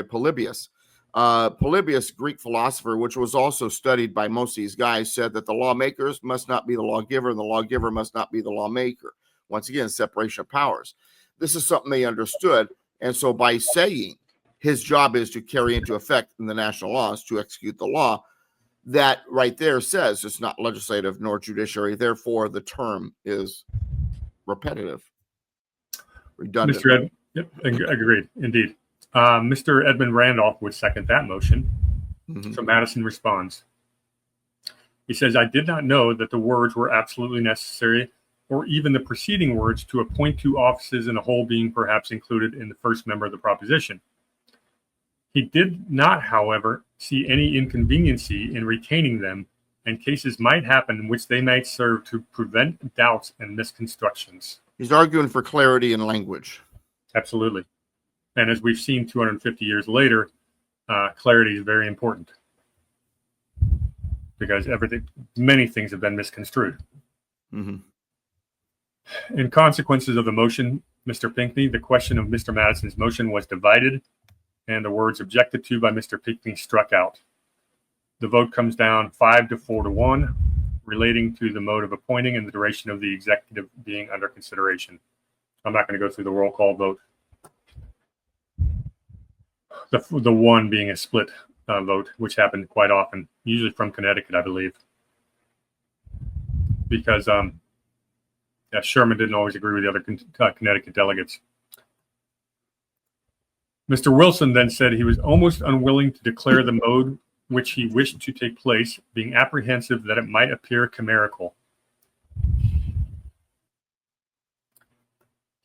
Polybius. Polybius, Greek philosopher, which was also studied by most of these guys, said that the lawmakers must not be the lawgiver and the lawgiver must not be the lawmaker. Once again, separation of powers. This is something they understood. And so by saying his job is to carry into effect in the national laws, to execute the law, that right there says it's not legislative nor judiciary. Therefore, the term is repetitive, redundant. Agreed, indeed. Mr. Edmund Randolph would second that motion. Mm-hmm. So Madison responds. He says, I did not know that the words were absolutely necessary, or even the preceding words to appoint to offices in a whole being perhaps included in the first member of the proposition. He did not, however, see any inconveniency in retaining them, and cases might happen in which they might serve to prevent doubts and misconstructions. He's arguing for clarity in language. Absolutely. And as we've seen 250 years later, clarity is very important, because many things have been misconstrued. Mm-hmm. In consequences of the motion, Mr. Pinckney, the question of Mr. Madison's motion was divided, and the words objected to by Mr. Pinckney struck out. The vote comes down 5 to 4 to 1, relating to the mode of appointing and the duration of the executive being under consideration. I'm not going to go through the roll call vote. The one being a split vote, which happened quite often, usually from Connecticut, I believe, because Sherman didn't always agree with the other Connecticut delegates. Mr. Wilson then said he was almost unwilling to declare the mode which he wished to take place, being apprehensive that it might appear chimerical.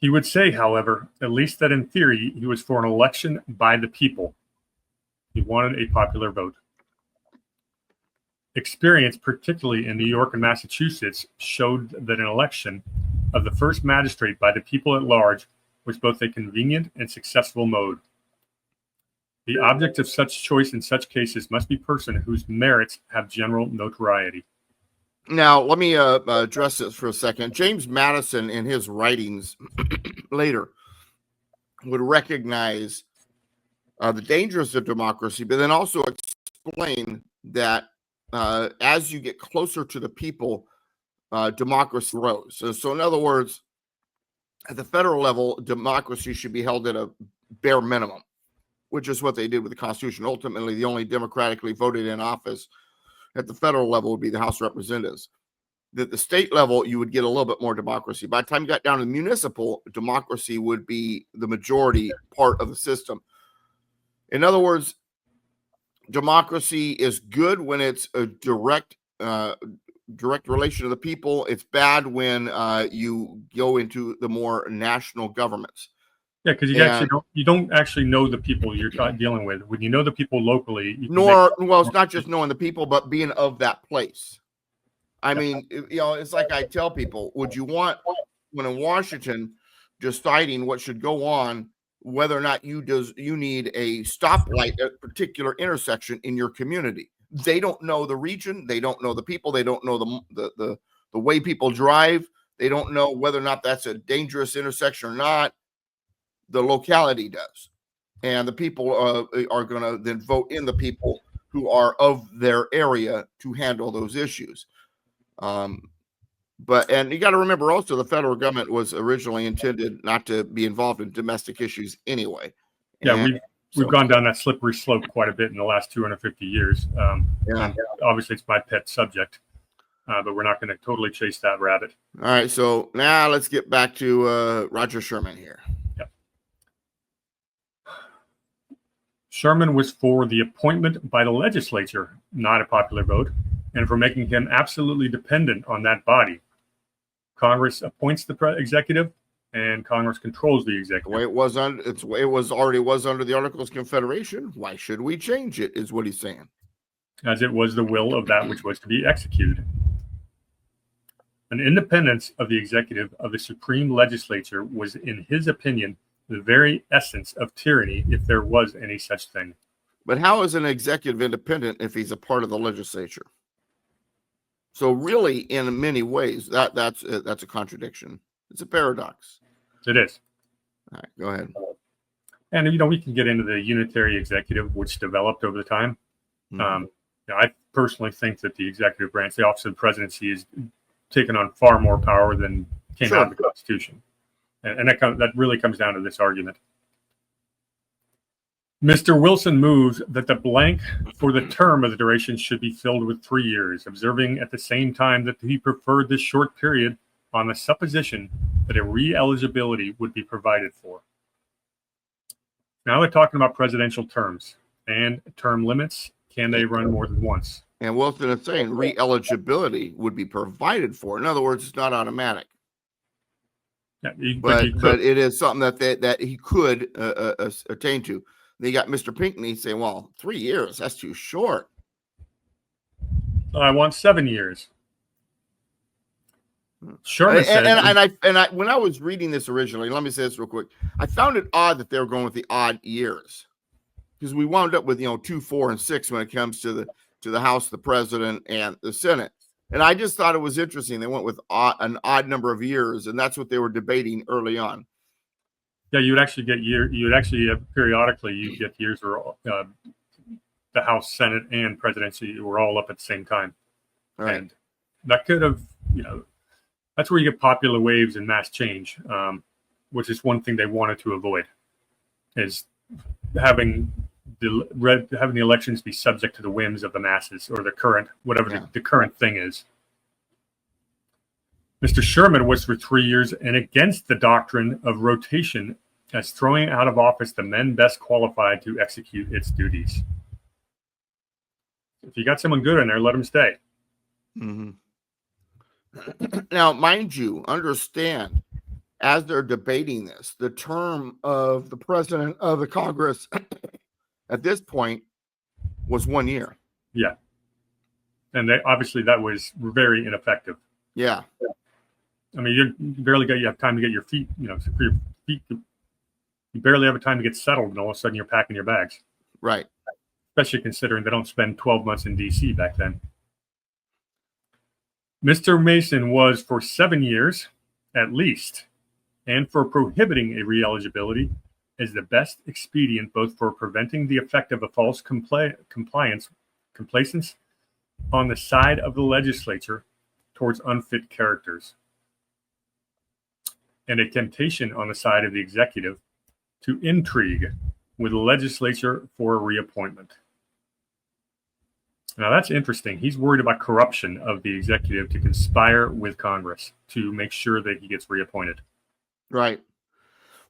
He would say, however, at least that in theory, he was for an election by the people. He wanted a popular vote. Experience, particularly in New York and Massachusetts, showed that an election of the first magistrate by the people at large was both a convenient and successful mode. The object of such choice in such cases must be person whose merits have general notoriety. Now, let me address this for a second. James Madison, in his writings, later would recognize the dangers of democracy, but then also explain that as you get closer to the people, democracy grows. So in other words, at the federal level, democracy should be held at a bare minimum, which is what they did with the Constitution. Ultimately, the only democratically voted in office at the federal level would be the House of Representatives. At the state level, you would get a little bit more democracy. By the time you got down to municipal, democracy would be the majority part of the system. In other words, democracy is good when it's a direct relation to the people. It's bad when you go into the more national governments. Yeah, because you don't actually know the people you're dealing with. When you know the people locally, it's not just knowing the people, but being of that place. I mean, it's like I tell people: would you want, when in Washington, deciding what should go on, whether or not you need a stoplight at a particular intersection in your community? They don't know the region, they don't know the people, they don't know the way people drive, they don't know whether or not that's a dangerous intersection or not. The locality does, and the people are going to then vote in the people who are of their area to handle those issues. And you got to remember also, the federal government was originally intended not to be involved in domestic issues anyway. Yeah, we've gone down that slippery slope quite a bit in the last 250 years. Obviously, it's my pet subject, but we're not going to totally chase that rabbit. All right, so now let's get back to Roger Sherman here. Yep. Sherman was for the appointment by the legislature, not a popular vote, and for making him absolutely dependent on that body. Congress appoints the executive, and Congress controls the executive. The way it was under the Articles of Confederation. Why should we change it? Is what he's saying. As it was the will of that which was to be executed. An independence of the executive of the supreme legislature was, in his opinion, the very essence of tyranny, if there was any such thing. But how is an executive independent if he's a part of the legislature? So really, in many ways, that's a contradiction. It's a paradox. It is. All right, go ahead. And we can get into the unitary executive, which developed over the time. Mm-hmm. I personally think that the executive branch, the office of the presidency, is taken on far more power than came out of the Constitution, and that really comes down to this argument. Mr. Wilson moves that the blank for the term of the duration should be filled with 3 years, observing at the same time that he preferred this short period on the supposition that a re-eligibility would be provided for. Now they're talking about presidential terms and term limits. Can they run more than once? And Wilson is saying re-eligibility would be provided for. In other words, it's not automatic. Yeah, but it is something that he could attain to. Then you got Mr. Pinckney saying, well, 3 years, that's too short. I want 7 years. Sherman said, and I when I was reading this originally, let me say this real quick. I found it odd that they were going with the odd years, because we wound up with 2, 4, and 6 when it comes to the House, the President, and the Senate. And I just thought it was interesting. They went with an odd number of years, and that's what they were debating early on. Yeah, you would actually get periodically you get years where the House, Senate, and presidency were all up at the same time. Right. And that could have, that's where you get popular waves and mass change, which is one thing they wanted to avoid, is having the elections be subject to the whims of the masses or the current, whatever the current thing is. Mr. Sherman was for 3 years and against the doctrine of rotation as throwing out of office the men best qualified to execute its duties. If you got someone good in there, let them stay. Mm-hmm. Now, mind you, understand, as they're debating this, the term of the president of the Congress at this point was 1 year. Yeah. And obviously that was very ineffective. Yeah. I mean, you have time to get your feet, you barely have a time to get settled, and all of a sudden you're packing your bags. Right. Especially considering they don't spend 12 months in D.C. back then. Mr. Mason was for 7 years, at least, and for prohibiting a re-eligibility as the best expedient both for preventing the effect of a false complacence on the side of the legislature towards unfit characters, and a temptation on the side of the executive to intrigue with the legislature for a reappointment. Now that's interesting. He's worried about corruption of the executive to conspire with Congress to make sure that he gets reappointed. Right.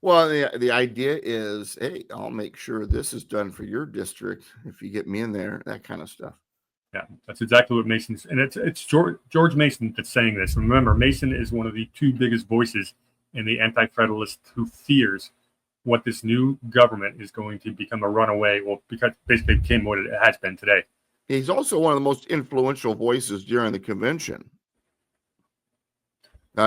Well, the idea is, hey, I'll make sure this is done for your district if you get me in there, that kind of stuff. Yeah, that's exactly what Mason's, and it's George Mason that's saying this. Remember, Mason is one of the two biggest voices in the anti-federalist who fears what this new government is going to become a runaway, well, because basically became what it has been today. He's also one of the most influential voices during the convention.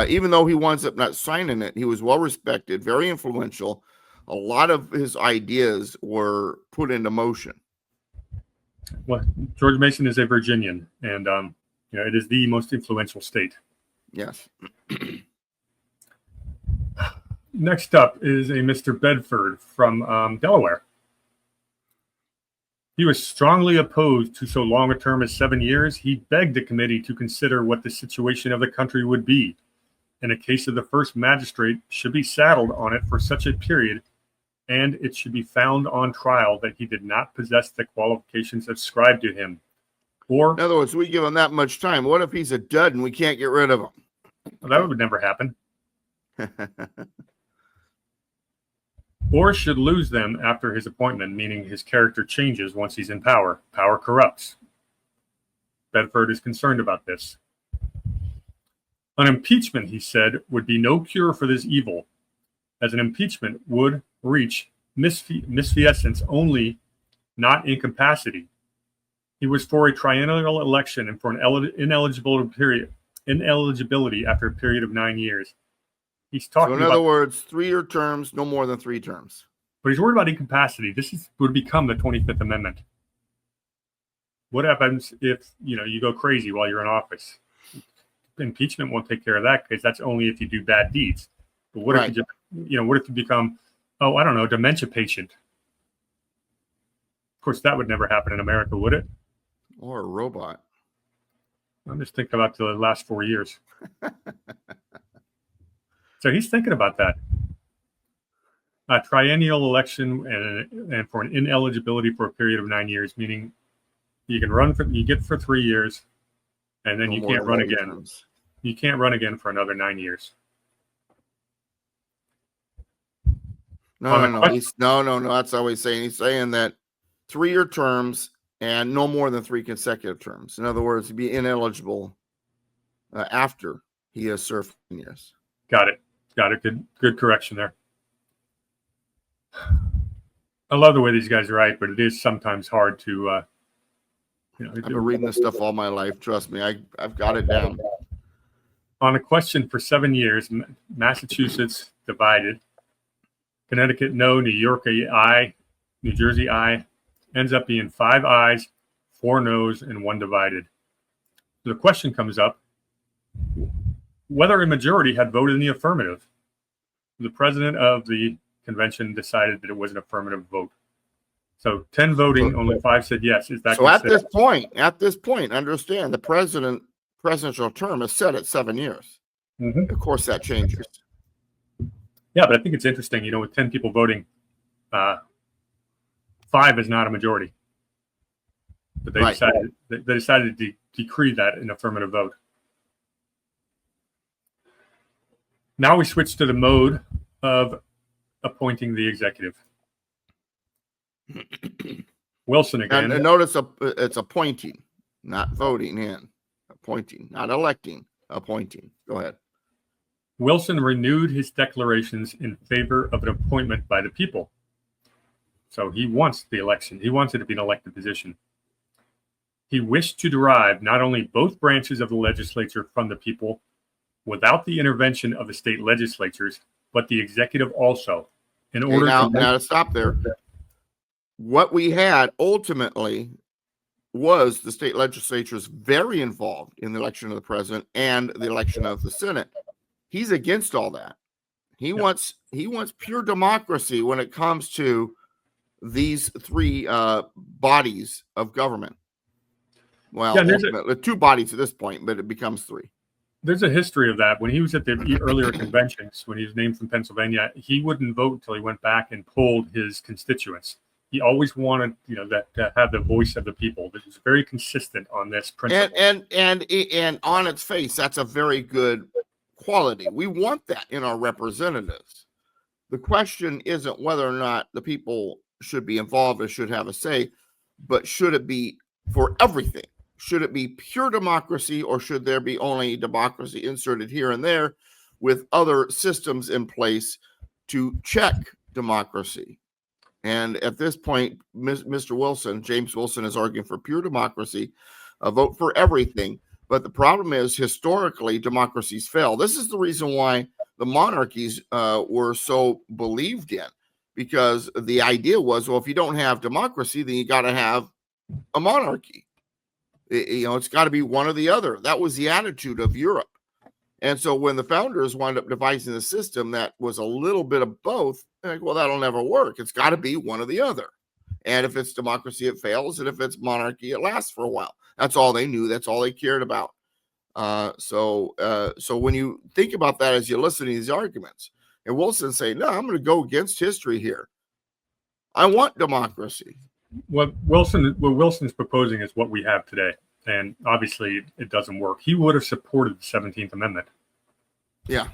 Even though he winds up not signing it, he was well respected, very influential. A lot of his ideas were put into motion. Well, George Mason is a Virginian, and it is the most influential state. Yes. Next up is a Mr. Bedford from Delaware. He was strongly opposed to so long a term as 7 years. He begged the committee to consider what the situation of the country would be in a case of the first magistrate should be saddled on it for such a period, and it should be found on trial that he did not possess the qualifications ascribed to him. Or, in other words, we give him that much time. What if he's a dud and we can't get rid of him? Well, that would never happen. Or should lose them after his appointment, meaning his character changes once he's in power. Power corrupts. Bedford is concerned about this. An impeachment, he said, would be no cure for this evil, as an impeachment would reach misfeasance only, not incapacity. He was for a triennial election and for an ineligibility after a period of 9 years. He's talking in other words, 3-year terms, no more than 3 terms. But he's worried about incapacity. This would become the 25th Amendment. What happens if you go crazy while you're in office? Impeachment won't take care of that because that's only if you do bad deeds. But what if what if you become, dementia patient? Of course, that would never happen in America, would it? Or a robot. I'm just thinking about the last 4 years. So he's thinking about that. A triennial election and for an ineligibility for a period of 9 years, meaning you get for 3 years, and then you can't run again. You can't run again for another 9 years. No. That's how he's saying. He's saying that 3-year terms and no more than 3 consecutive terms. In other words, he'd be ineligible after he has served 10 years. Got it. Good correction there. I love the way these guys write, but it is sometimes hard to. I've been reading this stuff all my life. Trust me, I've got it down. On a question for 7 years, Massachusetts divided. Connecticut, no. New York, aye. New Jersey, aye. Ends up being 5 ayes, 4 noes, and 1 divided. So the question comes up: whether a majority had voted in the affirmative. The president of the convention decided that it was an affirmative vote. So 10 voting, only 5 said yes. Is that so? At this point, understand the presidential term is set at 7 years. Mm-hmm. Of course, that changes. Yeah, but I think it's interesting. With 10 people voting, 5 is not a majority. But they decided to decree that an affirmative vote. Now we switch to the mode of appointing the executive. Wilson again. And notice it's appointing, not voting in. Appointing, not electing. Appointing. Go ahead. Wilson renewed his declarations in favor of an appointment by the people. So he wants the election. He wants it to be an elected position. He wished to derive not only both branches of the legislature from the people, without the intervention of the state legislatures, but the executive also. In order now to stop there, what we had ultimately was the state legislatures very involved in the election of the president and the election of the Senate. He's against all that. He wants pure democracy when it comes to these three bodies of government. Well, ultimately, two bodies at this point, but it becomes three. There's a history of that. When he was at the earlier conventions, when he was named from Pennsylvania, he wouldn't vote until he went back and polled his constituents. He always wanted, that to have the voice of the people. This is very consistent on this principle. And on its face, that's a very good quality. We want that in our representatives. The question isn't whether or not the people should be involved or should have a say, but should it be for everything? Should it be pure democracy, or should there be only democracy inserted here and there with other systems in place to check democracy? And at this point, Mr. Wilson, James Wilson, is arguing for pure democracy, a vote for everything. But the problem is, historically, democracies fail. This is the reason why the monarchies were so believed in, because the idea was, well, if you don't have democracy, then you got to have a monarchy. It's got to be one or the other. That was the attitude of Europe. And so when the founders wound up devising a system that was a little bit of both, like, well, that'll never work. It's got to be one or the other. And if it's democracy, it fails. And if it's monarchy, it lasts for a while. That's all they knew. That's all they cared about. So when you think about that as you listen to these arguments, and Wilson say, no, I'm going to go against history here. I want democracy. What Wilson's proposing is what we have today. And obviously it doesn't work. He would have supported the 17th Amendment. Yeah.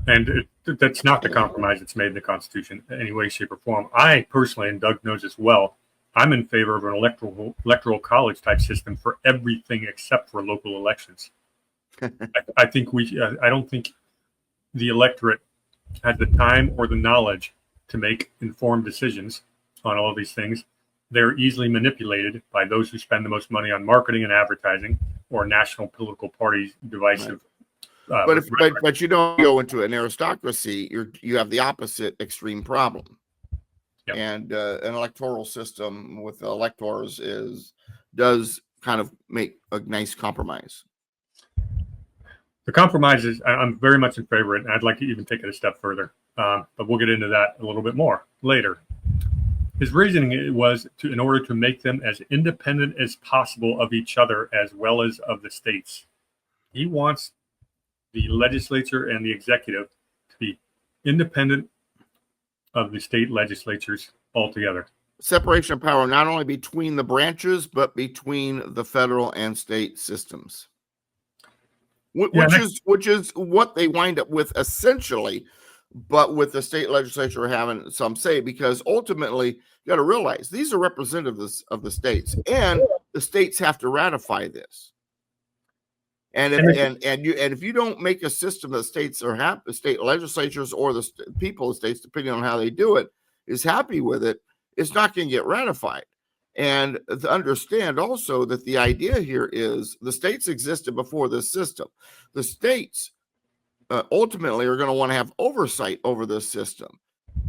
And that's not the compromise that's made in the Constitution in any way, shape, or form. I personally, and Doug knows as well, I'm in favor of an electoral college type system for everything except for local elections. I don't think the electorate has the time or the knowledge to make informed decisions on all of these things. They're easily manipulated by those who spend the most money on marketing and advertising, or national political parties' divisive. Right. But you don't go into an aristocracy. You have the opposite extreme problem. Yep. And an electoral system with electors does kind of make a nice compromise. The compromise is, I'm very much in favor of it, and I'd like to even take it a step further. But we'll get into that a little bit more later. His reasoning was in order to make them as independent as possible of each other as well as of the states. He wants the legislature and the executive to be independent of the state legislatures altogether. Separation of power, not only between the branches, but between the federal and state systems. Which is what they wind up with essentially, but with the state legislature having some say, because ultimately you got to realize these are representatives of the states, and the states have to ratify this. And if you don't make a system that states are happy, state legislatures or the people of states, depending on how they do it, is happy with it, it's not going to get ratified. And to understand also that the idea here is the states existed before this system. The states ultimately are going to want to have oversight over this system.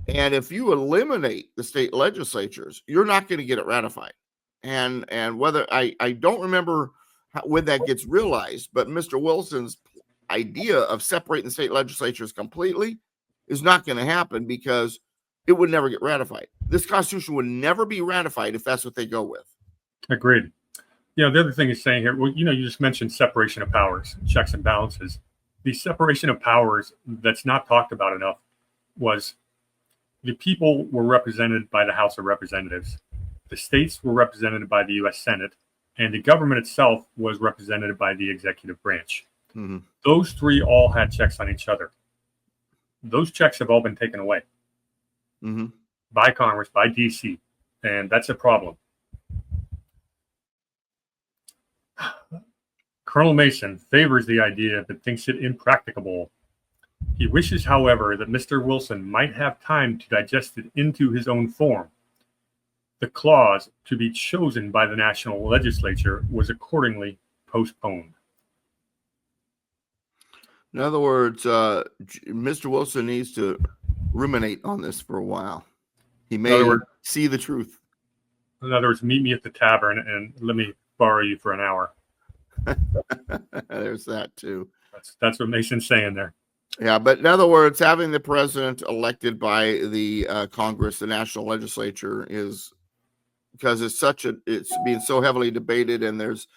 And if you eliminate the state legislatures, you're not going to get it ratified. And whether I don't remember when that gets realized, but Mr. Wilson's idea of separating the state legislatures completely is not going to happen, because it would never get ratified. This Constitution would never be ratified if that's what they go with. Agreed. The other thing he's saying here, you just mentioned separation of powers, checks and balances. The separation of powers that's not talked about enough was the people were represented by the House of Representatives. The states were represented by the U.S. Senate, and the government itself was represented by the executive branch. Mm-hmm. Those three all had checks on each other. Those checks have all been taken away. Mm-hmm. By Congress, by DC, and that's a problem. Colonel Mason favors the idea but thinks it impracticable. He wishes, however, that Mr. Wilson might have time to digest it into his own form. The clause to be chosen by the national legislature was accordingly postponed. In other words, Mr. Wilson needs to ruminate on this for a while. He may see the truth. In other words, meet me at the tavern and let me borrow you for an hour. There's that too. That's what Mason's saying there. Yeah, but in other words, having the president elected by the Congress, the national legislature, is because it's being so heavily debated, and there's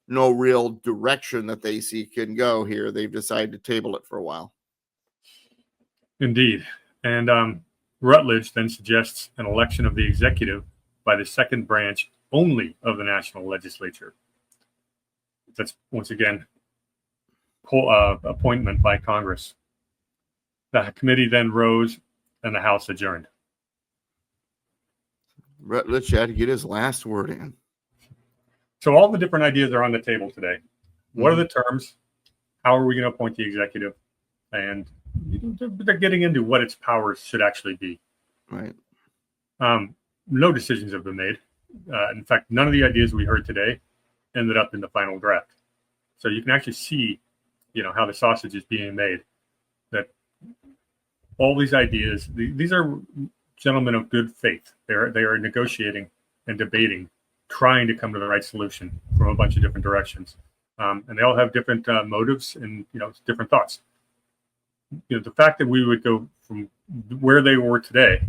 no real direction that they see can go here. They've decided to table it for a while. Indeed. And Rutledge then suggests an election of the executive by the second branch only of the national legislature. That's once again appointment by Congress. The committee then rose and the House adjourned. Rutledge had to get his last word in. So all the different ideas are on the table today. What are the terms? How are we going to appoint the executive? And they're getting into what its powers should actually be. Right. No decisions have been made. In fact, none of the ideas we heard today ended up in the final draft. So you can actually see, how the sausage is being made. That all these ideas, these are gentlemen of good faith. They are negotiating and debating, trying to come to the right solution from a bunch of different directions. And they all have different motives and different thoughts. The fact that we would go from where they were today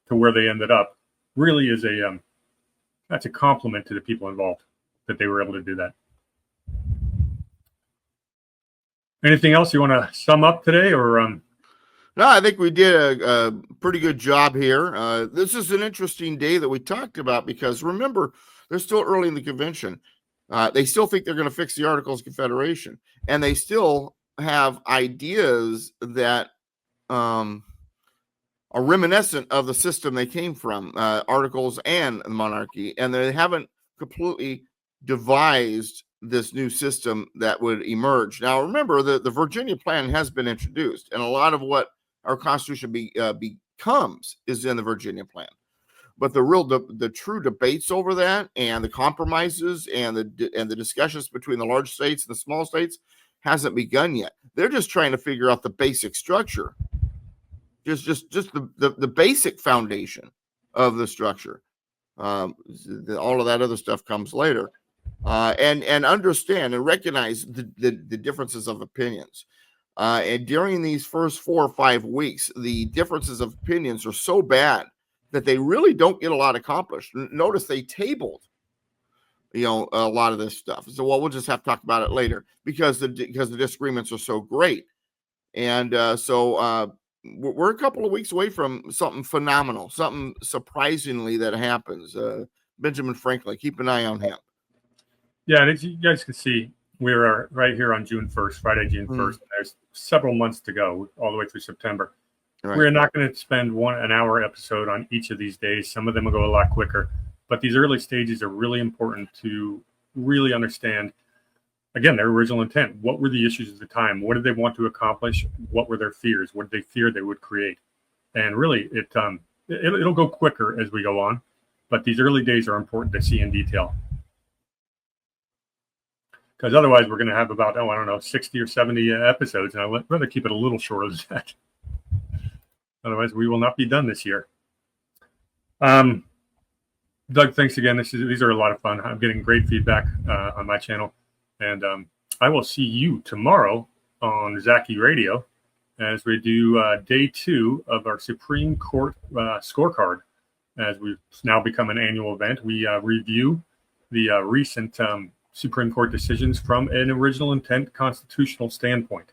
to where they ended up really is that's a compliment to the people involved that they were able to do that. Anything else you want to sum up today, or? No, I think we did a pretty good job here. This is an interesting day that we talked about because remember, they're still early in the convention. They still think they're going to fix the Articles of Confederation, and they still have ideas that are reminiscent of the system they came from, Articles and the monarchy, and they haven't completely devised this new system that would emerge. Now, remember, the Virginia Plan has been introduced, and a lot of what our Constitution becomes is in the Virginia Plan. But the true debates over that, and the compromises, and the discussions between the large states and the small states hasn't begun yet. They're just trying to figure out the basic structure, just the basic foundation of the structure. All of that other stuff comes later. And understand and recognize the differences of opinions. And during these first 4 or 5 weeks, the differences of opinions are so bad that they really don't get a lot accomplished. Notice they tabled, a lot of this stuff. So, we'll just have to talk about it later because the disagreements are so great. And so we're a couple of weeks away from something phenomenal, something surprisingly that happens. Benjamin Franklin, keep an eye on him. Yeah, and as you guys can see, we're right here on June 1st, Friday, June 1st. There's several months to go, all the way through September. Right. We're not going to spend an hour episode on each of these days. Some of them will go a lot quicker. But these early stages are really important to really understand, again, their original intent. What were the issues at the time? What did they want to accomplish? What were their fears? What did they fear they would create? And really, it'll go quicker as we go on. But these early days are important to see in detail. Because otherwise, we're going to have about, 60 or 70 episodes. And I'd rather keep it a little shorter than that. Otherwise, we will not be done this year. Doug, thanks again. These are a lot of fun. I'm getting great feedback on my channel. And I will see you tomorrow on Zaki Radio as we do day 2 of our Supreme Court scorecard. As we've now become an annual event, we review the recent Supreme Court decisions from an original intent constitutional standpoint.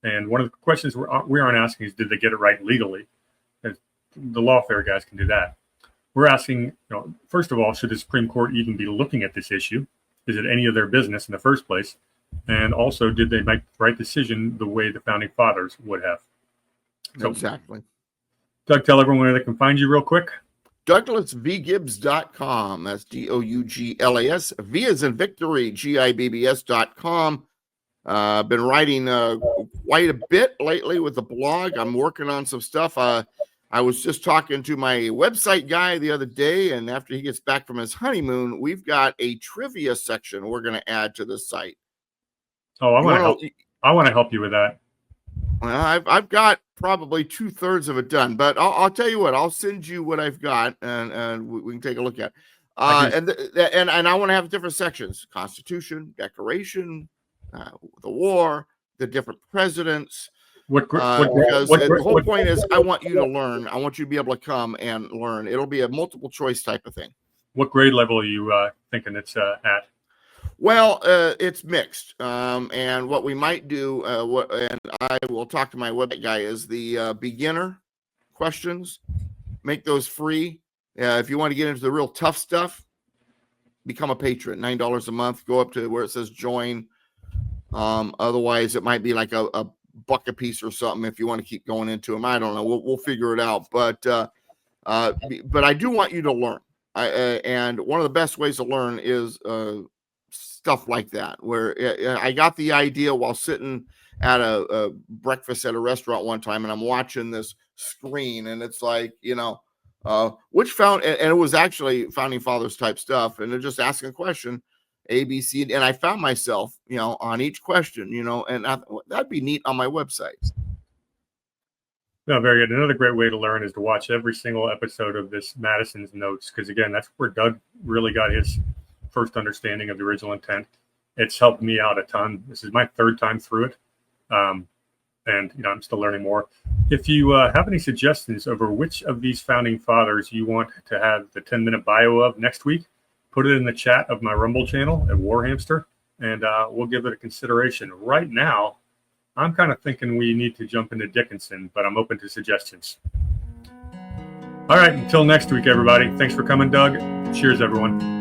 And one of the questions we aren't asking is, did they get it right legally? The lawfare guys can do that. We're asking, first of all, should the Supreme Court even be looking at this issue? Is it any of their business in the first place? And also, did they make the right decision the way the founding fathers would have? So, exactly. Doug, tell everyone where they can find you real quick. DouglasVGibbs.com. That's DOUGLAS. V as in victory, GIBBS.com. Been writing quite a bit lately with the blog. I'm working on some stuff. I was just talking to my website guy the other day, and after he gets back from his honeymoon, we've got a trivia section we're going to add to the site. Oh, I want to help you with that. Well, I've got probably 2/3 of it done, but I'll tell you what. I'll send you what I've got, and we can take a look at. And I want to have different sections: Constitution, Declaration, the war, the different presidents. Because the whole point is I want you to learn. I want you to be able to come and learn. It'll be a multiple choice type of thing. What grade level are you thinking it's at? Well, it's mixed. And what we might do, and I will talk to my website guy, is the beginner questions. Make those free. If you want to get into the real tough stuff, become a patron. $9 a month. Go up to where it says join. Otherwise, it might be like a buck a piece or something if you want to keep going into them. I don't know. We'll figure it out. But I do want you to learn. And one of the best ways to learn is stuff like that, where I got the idea while sitting at a breakfast at a restaurant one time, and I'm watching this screen, and it's like, which and it was actually founding fathers type stuff, and they're just asking a question, A, B, C, and I found myself, on each question, and that'd be neat on my website. No, very good. Another great way to learn is to watch every single episode of this Madison's Notes, because again, that's where Doug really got his first understanding of the original intent. It's helped me out a ton. This is my third time through it. And I'm still learning more. If you have any suggestions over which of these founding fathers you want to have the 10-minute bio of next week, put it in the chat of my Rumble channel at Warhamster, and we'll give it a consideration. Right now, I'm kind of thinking we need to jump into Dickinson, but I'm open to suggestions. All right, until next week, everybody. Thanks for coming, Doug. Cheers, everyone.